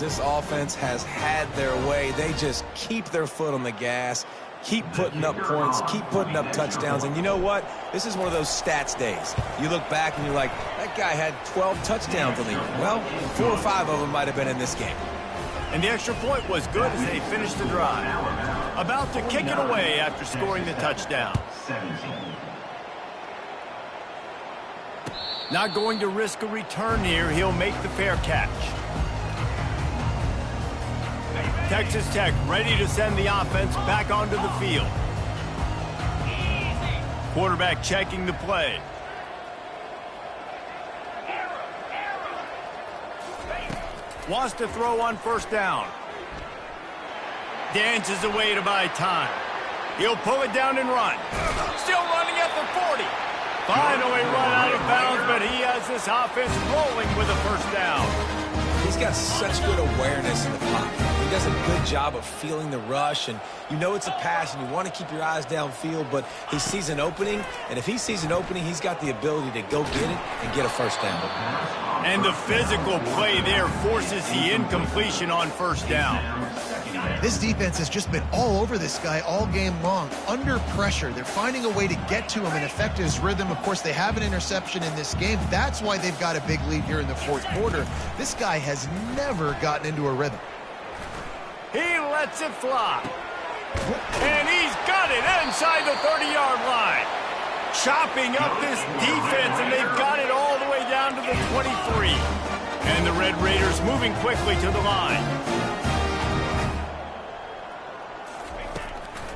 This offense has had their way. They just keep their foot on the gas, keep putting up points, keep putting up touchdowns. And you know what? This is one of those stats days. You look back and you're like, that guy had 12 touchdowns on the year. Well, 4 or 5 of them might have been in this game. And the extra point was good as they finished the drive. About to kick it away after scoring the touchdown. Not going to risk a return here. He'll make the fair catch. Texas Tech ready to send the offense back onto the field. Quarterback checking the play. Wants to throw on 1st down. Dances away to buy time. He'll pull it down and run. Still running at the 40. Finally run out of bounds, but he has this offense rolling with a 1st down. He's got such good awareness in the pocket. He does a good job of feeling the rush, and you know it's a pass, and you want to keep your eyes downfield, but he sees an opening, and if he sees an opening, he's got the ability to go get it and get a 1st down. And the physical play there forces the incompletion on 1st down. This defense has just been all over this guy all game long. Under pressure, they're finding a way to get to him and affect his rhythm. Of course, they have an interception in this game. That's why they've got a big lead here in the 4th quarter. This guy has never gotten into a rhythm. He lets it fly. And he's got it inside the 30-yard line. Chopping up this defense, and they've got it all the way down to the 23. And the Red Raiders moving quickly to the line.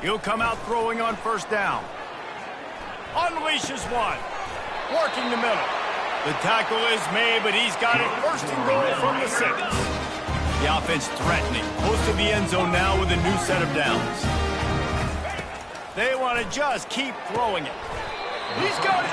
He'll come out throwing on 1st down. Unleashes one. Working the middle. The tackle is made, but he's got it 1st and goal from the 6. The offense threatening. Close to the end zone now with a new set of downs. They want to just keep throwing it. He's got it.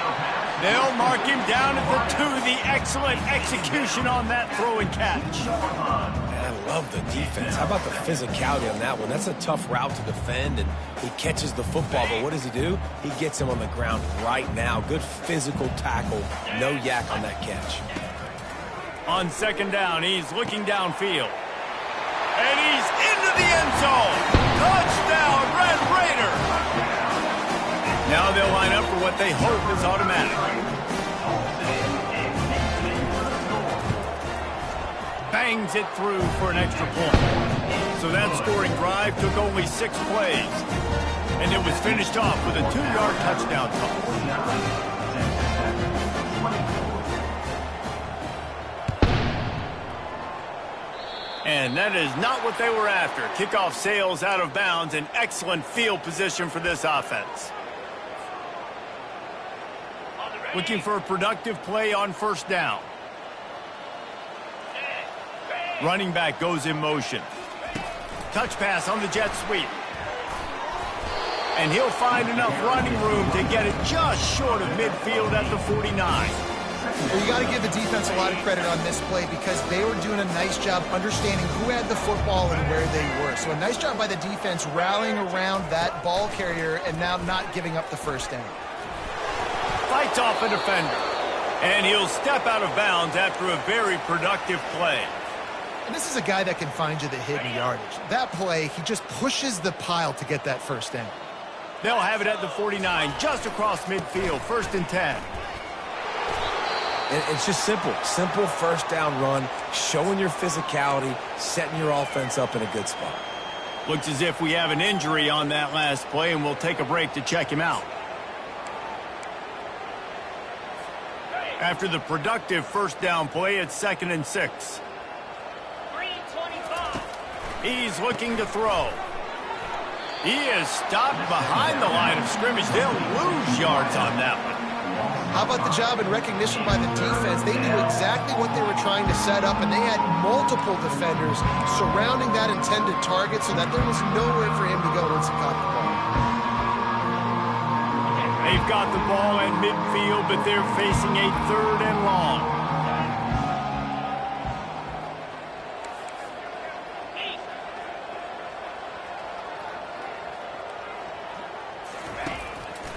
They'll mark him down at the 2. The excellent execution on that throw and catch. I love the defense. How about the physicality on that one? That's a tough route to defend, and he catches the football, but what does he do? He gets him on the ground right now. Good physical tackle. No yak on that catch. On 2nd down, he's looking downfield. And he's into the end zone. Touchdown, Red Raider. Now they'll line up for what they hope is automatic. bangs it through for an extra point. So that scoring drive took only 6 plays. And it was finished off with a 2-yard touchdown toss. And that is not what they were after. Kickoff sails out of bounds, and excellent field position for this offense. Looking for a productive play on first down. Running back goes in motion. Touch pass on the jet sweep. And he'll find enough running room to get it just short of midfield at the 49. Well, you got to give the defense a lot of credit on this play because they were doing a nice job understanding who had the football and where they were. So a nice job by the defense rallying around that ball carrier and now not giving up the first down. Fights off a defender. And he'll step out of bounds after a very productive play. And this is a guy that can find you the hidden yardage. That play, he just pushes the pile to get that first down. They'll have it at the 49, just across midfield, 1st and 10. It's just simple. Simple first down run, showing your physicality, setting your offense up in a good spot. Looks as if we have an injury on that last play, and we'll take a break to check him out. After the productive first down play, it's 2nd and 6. He's looking to throw. He is stopped behind the line of scrimmage. They'll lose yards on that one. How about the job and recognition by the defense? They knew exactly what they were trying to set up, and they had multiple defenders surrounding that intended target so that there was nowhere for him to go once he caught the ball. They've got the ball in midfield, but they're facing a 3rd and long.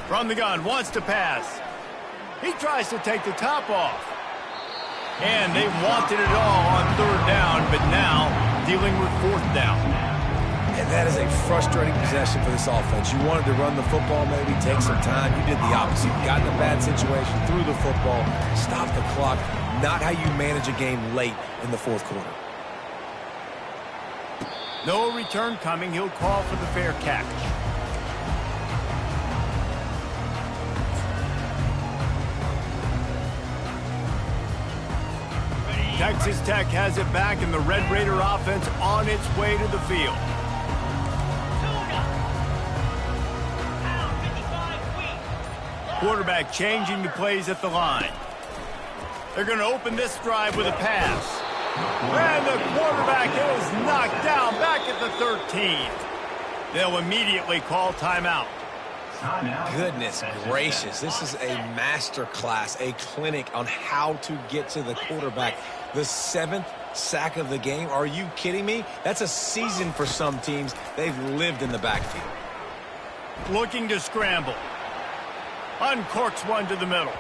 From the gun, wants to pass. He tries to take the top off. And they wanted it all on 3rd down, but now dealing with 4th down. And that is a frustrating possession for this offense. You wanted to run the football, maybe take some time. You did the opposite. You got in a bad situation, threw the football, stopped the clock. Not how you manage a game late in the 4th quarter. No return coming. He'll call for the fair catch. Texas Tech has it back, and the Red Raider offense on its way to the field. Quarterback changing the plays at the line. They're going to open this drive with a pass. And the quarterback is knocked down back at the 13. They'll immediately call timeout. Goodness gracious. This is a master class, a clinic on how to get to the quarterback. The 7th sack of the game. Are you kidding me? That's a season for some teams. They've lived in the backfield. Looking to scramble. Uncorks one to the middle.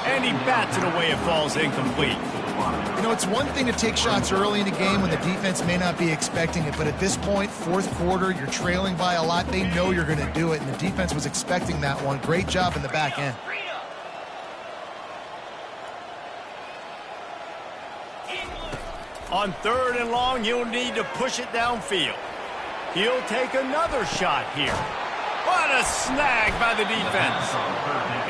And he bats it away. It falls incomplete. You know, it's one thing to take shots early in the game when the defense may not be expecting it, but at this point, 4th quarter, you're trailing by a lot. They know you're going to do it, and the defense was expecting that one. Great job in the back end. On 3rd and long, he'll need to push it downfield. He'll take another shot here. What a snag by the defense.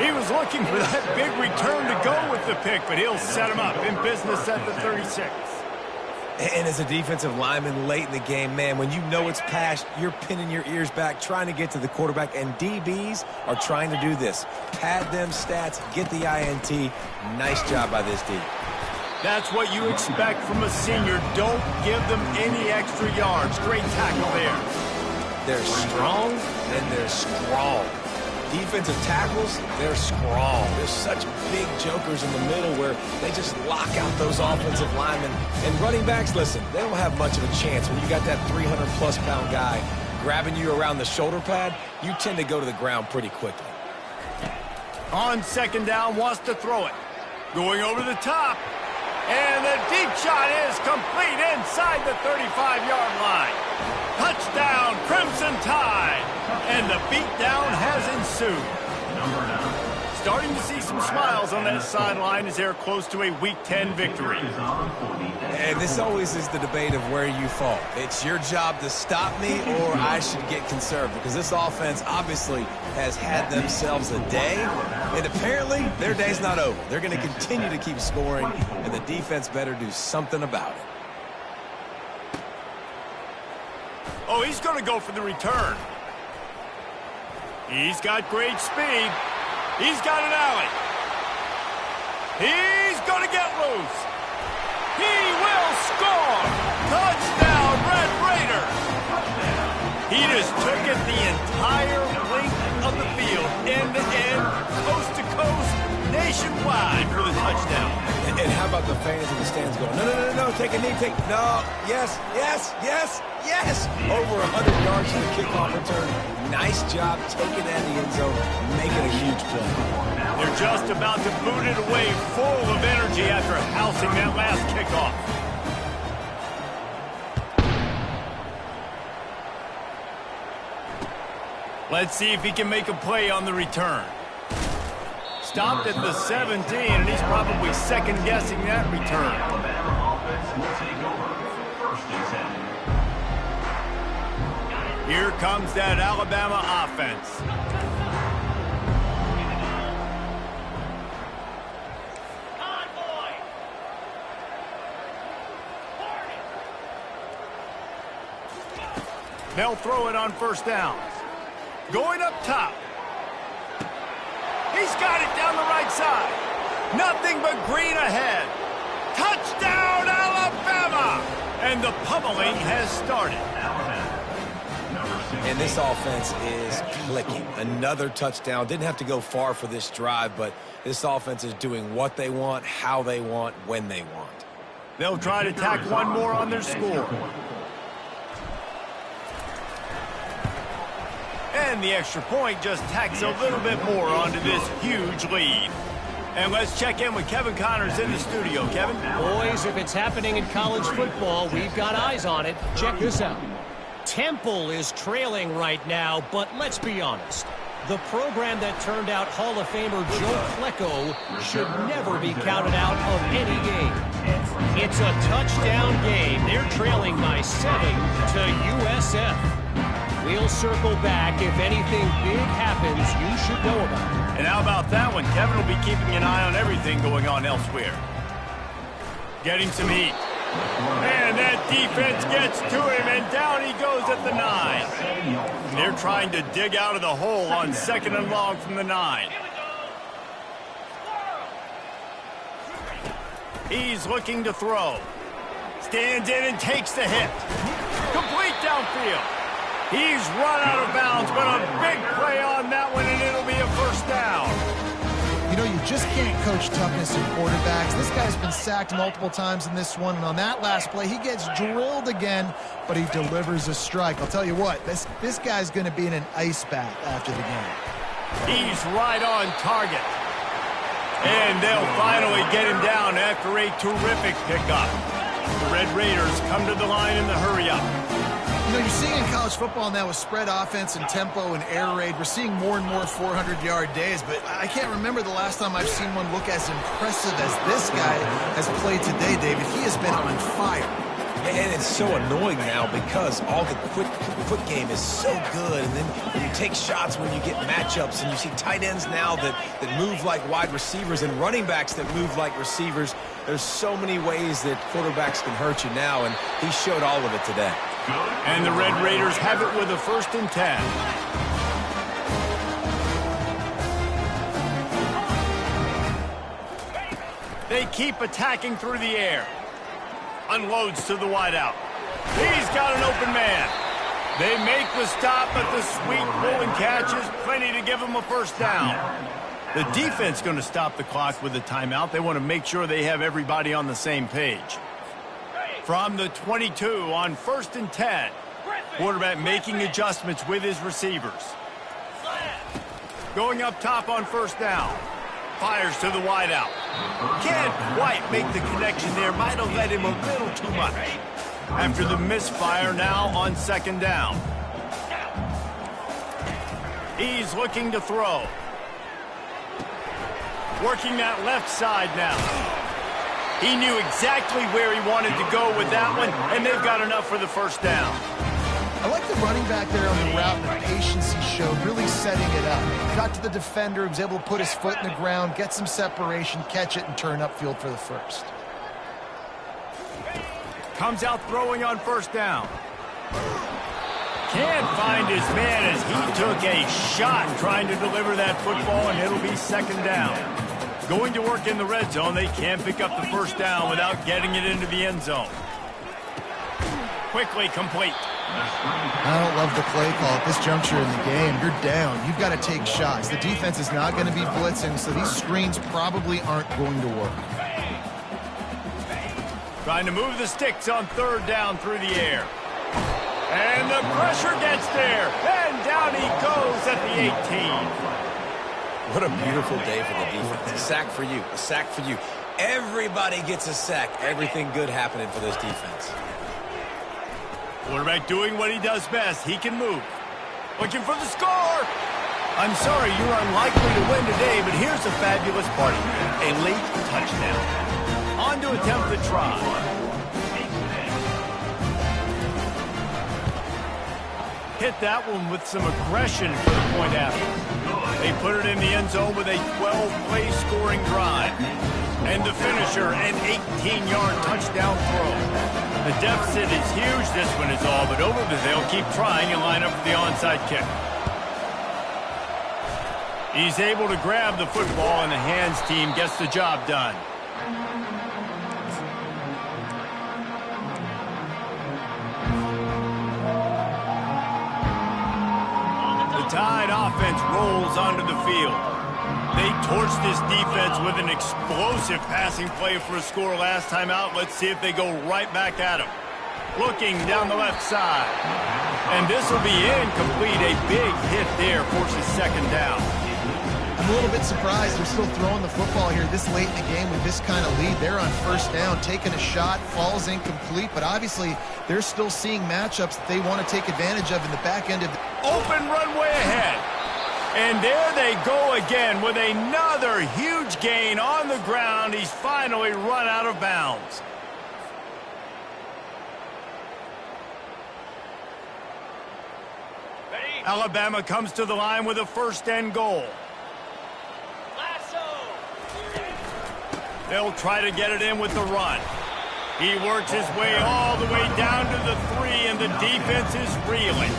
He was looking for that big return to go with the pick, but he'll set him up in business at the 36. And as a defensive lineman late in the game, man, when you know it's past, you're pinning your ears back, trying to get to the quarterback, and DBs are trying to do this. Pad them stats, get the INT. Nice job by this D. That's what you expect from a senior. Don't give them any extra yards. Great tackle there. They're strong, and they're strong. Defensive tackles, they're strong. There's such big jokers in the middle where they just lock out those offensive linemen. And running backs, listen, they don't have much of a chance. When you got that 300-plus pound guy grabbing you around the shoulder pad, you tend to go to the ground pretty quickly. On 2nd down, wants to throw it. Going over the top. And the deep shot is complete inside the 35-yard line. Touchdown, Crimson Tide. And the beatdown has ensued. starting to see some smiles on that sideline as they're close to a Week 10 victory. And this always is the debate of where you fall. It's your job to stop me or I should get conservative, because this offense obviously has had themselves a day, and apparently their day's not over. They're going to continue to keep scoring, and the defense better do something about it. Oh, he's going to go for the return. He's got great speed. He's got an alley. He's going to get loose. He will score. Touchdown, Red Raider. He just took it the entire length of the field, end to end, coast to coast, nationwide for the touchdown. And how about the fans in the stands going, no, no, no, no, take a knee, no, yes, yes, yes, yes. Over 100 yards from the kickoff return. Nice job taking that in the end zone, making a huge play. They're just about to boot it away, full of energy after housing that last kickoff. Let's see if he can make a play on the return. Stopped at the 17, and he's probably second-guessing that return. Alabama offense will take over. First and 10. Here comes that Alabama offense. They'll throw it on first down. Going up top. He's got it down the right side. Nothing but green ahead. Touchdown, Alabama! And the pummeling has started. And this offense is clicking. Another touchdown. Didn't have to go far for this drive, but this offense is doing what they want, how they want, when they want. They'll try to tack one more on their score. And the extra point just tacks a little bit more onto this huge lead. And let's check in with Kevin Connors in the studio. Kevin? Boys, if it's happening in college football, we've got eyes on it. Check this out. Temple is trailing right now, but let's be honest. The program that turned out Hall of Famer Joe Flacco should never be counted out of any game. It's a touchdown game. They're trailing by 7 to USF. We'll circle back. If anything big happens, you should know about it. And how about that one? Kevin will be keeping an eye on everything going on elsewhere. Getting some heat. And that defense gets to him, and down he goes at the 9. They're trying to dig out of the hole on 2nd and long from the 9. He's looking to throw. Stands in and takes the hit. Complete downfield. He's run out of bounds, but a big play on that one, and it'll be a first down. You know, you just can't coach toughness in quarterbacks. This guy's been sacked multiple times in this one, and on that last play, he gets drilled again, but he delivers a strike. I'll tell you what, this guy's going to be in an ice bath after the game. He's right on target. And they'll finally get him down after a terrific pickup. The Red Raiders come to the line in the hurry-up. You know, you're seeing in college football now with spread offense and tempo and air raid, we're seeing more and more 400-yard days, but I can't remember the last time I've seen one look as impressive as this guy has played today, David. He has been on fire. And it's so annoying now because all the quick game is so good, and then you take shots when you get matchups, and you see tight ends now that move like wide receivers and running backs that move like receivers. There's so many ways that quarterbacks can hurt you now, and he showed all of it today. And the Red Raiders have it with a 1st and 10. They keep attacking through the air. Unloads to the wideout. He's got an open man. They make the stop, but the sweet rolling catch is plenty to give them a first down. The defense going to stop the clock with a timeout. They want to make sure they have everybody on the same page. From the 22 on 1st and 10. Quarterback making adjustments with his receivers. Going up top on first down. Fires to the wideout. Can't quite make the connection there. Might have led him a little too much. After the misfire, now on 2nd down. He's looking to throw. Working that left side now. He knew exactly where he wanted to go with that one, and they've got enough for the first down. I like the running back there on the route and the patience he showed, really setting it up. Got to the defender, he was able to put his foot in the ground, get some separation, catch it, and turn upfield for the first. Comes out throwing on first down. Can't find his man as he took a shot trying to deliver that football, and it'll be second down. Going to work in the red zone, they can't pick up the first down without getting it into the end zone. Quickly complete. I don't love the play call at this juncture in the game. You're down. You've got to take shots. The defense is not going to be blitzing, so these screens probably aren't going to work. Trying to move the sticks on third down through the air. And the pressure gets there. And down he goes at the 18. What a beautiful day for the defense. A sack for you. A sack for you. Everybody gets a sack. Everything good happening for this defense. Quarterback doing what he does best. He can move. Looking for the score. I'm sorry, you're unlikely to win today, but here's the fabulous part. A late touchdown. On to attempt the try. Hit that one with some aggression for the point after. They put it in the end zone with a 12-play scoring drive. And the finisher, an 18-yard touchdown throw. The deficit is huge. This one is all but over, but they'll keep trying and line up for the onside kick. He's able to grab the football, and the hands team gets the job done. The Tide offense rolls onto the field. They torched this defense with an explosive passing play for a score last time out. Let's see if they go right back at him. Looking down the left side. And this will be incomplete. A big hit there forces second down. I'm a little bit surprised they're still throwing the football here this late in the game with this kind of lead. They're on first down, taking a shot, falls incomplete, but obviously they're still seeing matchups that they want to take advantage of in the back end of the open runway ahead. And there they go again with another huge gain on the ground. He's finally run out of bounds. Alabama comes to the line with a first and goal. They'll try to get it in with the run. He works his way all the way down to the 3, and the defense is reeling.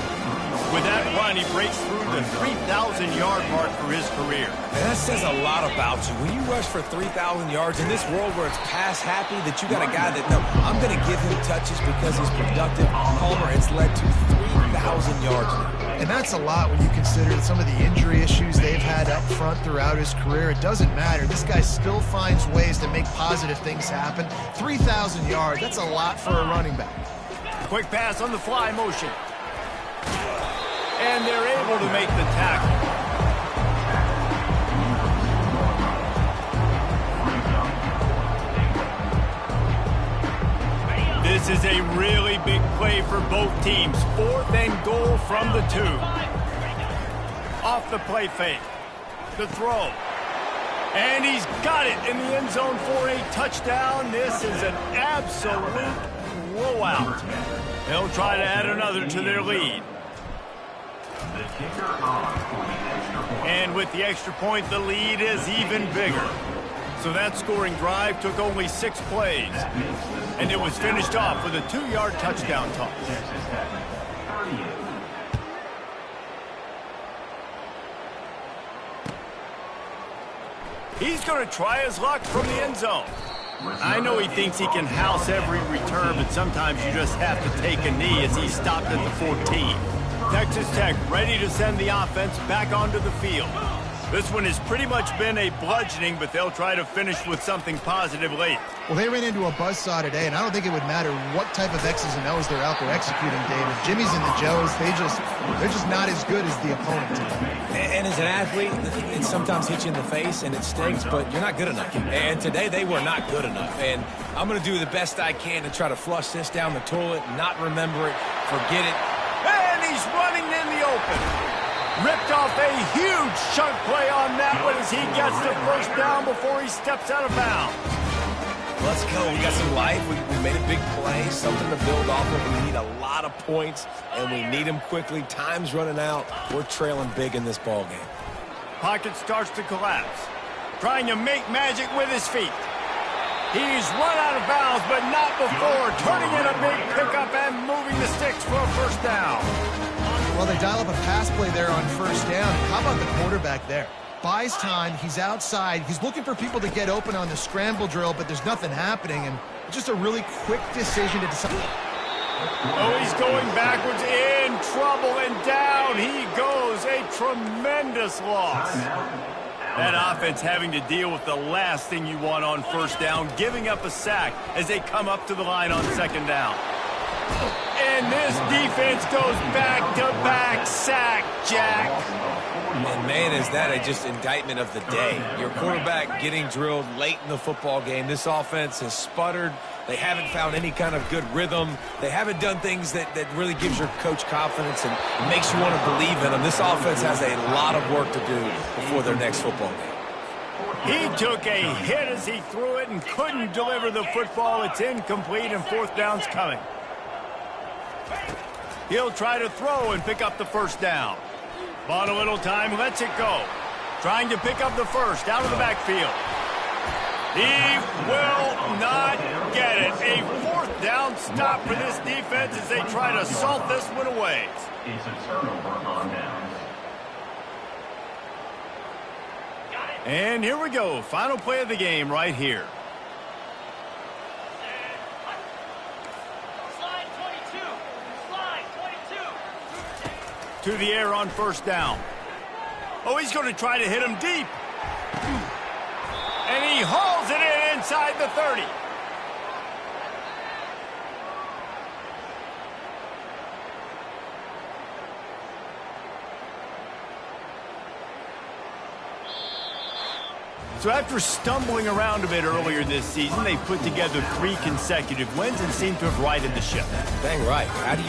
With that run, he breaks through the 3,000-yard mark for his career. And that says a lot about you. When you rush for 3,000 yards in this world where it's pass-happy, that you got a guy that, no, I'm going to give him touches because he's productive. Palmer, it's led to 3,000 yards now. And that's a lot when you consider some of the injury issues they've had up front throughout his career. It doesn't matter. This guy still finds ways to make positive things happen. 3,000 yards, that's a lot for a running back. Quick pass on the fly motion. And they're able to make the tackle. This is a really big play for both teams. 4th and goal from the 2. Off the play fake. The throw. And he's got it in the end zone for a touchdown. This is an absolute blowout. They'll try to add another to their lead. And with the extra point, the lead is even bigger. So that scoring drive took only 6 plays. And it was finished off with a 2-yard touchdown toss. He's going to try his luck from the end zone. I know he thinks he can house every return, but sometimes you just have to take a knee as he stopped at the 14. Texas Tech ready to send the offense back onto the field. This one has pretty much been a bludgeoning, but they'll try to finish with something positive late. Well, they ran into a buzzsaw today, and I don't think it would matter what type of X's and O's they're out there executing, David. Jimmy's and the Joes, they're just not as good as the opponent today. And as an athlete, it sometimes hits you in the face and it stings, but you're not good enough. And today they were not good enough. And I'm going to do the best I can to try to flush this down the toilet, not remember it, forget it. And he's running in the open. Ripped off a huge chunk play on that one as he gets the first down before he steps out of bounds. Let's go. We got some life. We made a big play, something to build off of. We need a lot of points, and we need them quickly. Time's running out. We're trailing big in this ball game. Pocket starts to collapse. Trying to make magic with his feet. He's run out of bounds, but not before turning in a big pickup and moving the sticks for a first down. Well, they dial up a pass play there on first down. How about the quarterback there? Buys time. He's outside. He's looking for people to get open on the scramble drill, but there's nothing happening. And just a really quick decision to decide. Oh, he's going backwards, in trouble, and down he goes. A tremendous loss. That offense having to deal with the last thing you want on first down, giving up a sack as they come up to the line on second down. And this defense goes back-to-back sack, Jack. And, man, is that just indictment of the day. Your quarterback getting drilled late in the football game. This offense has sputtered. They haven't found any kind of good rhythm. They haven't done things that really gives your coach confidence and makes you want to believe in them. This offense has a lot of work to do before their next football game. He took a hit as he threw it and couldn't deliver the football. It's incomplete and fourth down's coming. He'll try to throw and pick up the first down. Bought a little time, lets it go. Trying to pick up the first out of the backfield. He will not get it. A fourth down stop for this defense as they try to salt this one away. It's a turnover on downs. And here we go. Final play of the game right here. Slide 22. Slide 22. To the air on first down. Oh, he's going to try to hit him deep. And he hauls it in inside the 30. So after stumbling around a bit earlier this season, they put together 3 consecutive wins and seem to have righted the ship. Dang right. How do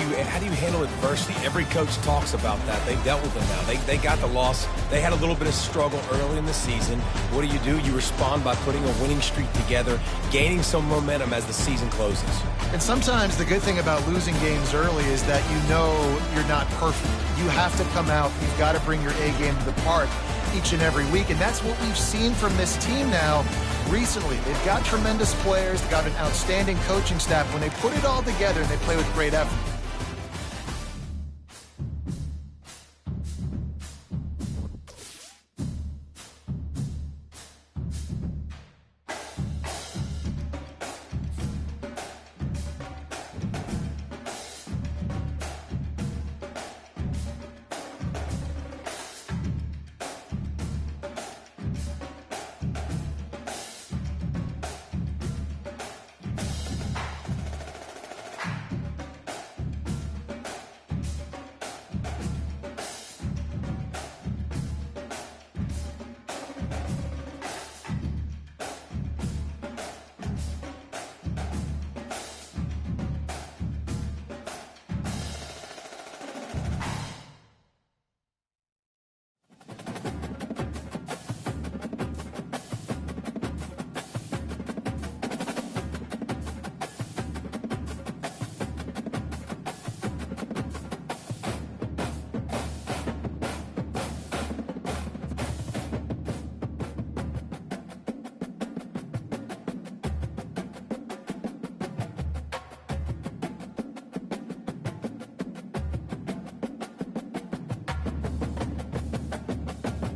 you handle adversity? Every coach talks about that. They've dealt with it now. They got the loss. They had a little bit of struggle early in the season. What do? You respond by putting a winning streak together, gaining some momentum as the season closes. And sometimes the good thing about losing games early is that you know you're not perfect. You have to come out. You've got to bring your A game to the park each and every week, and that's what we've seen from this team now recently. They've got tremendous players. They've got an outstanding coaching staff. When they put it all together and they play with great effort,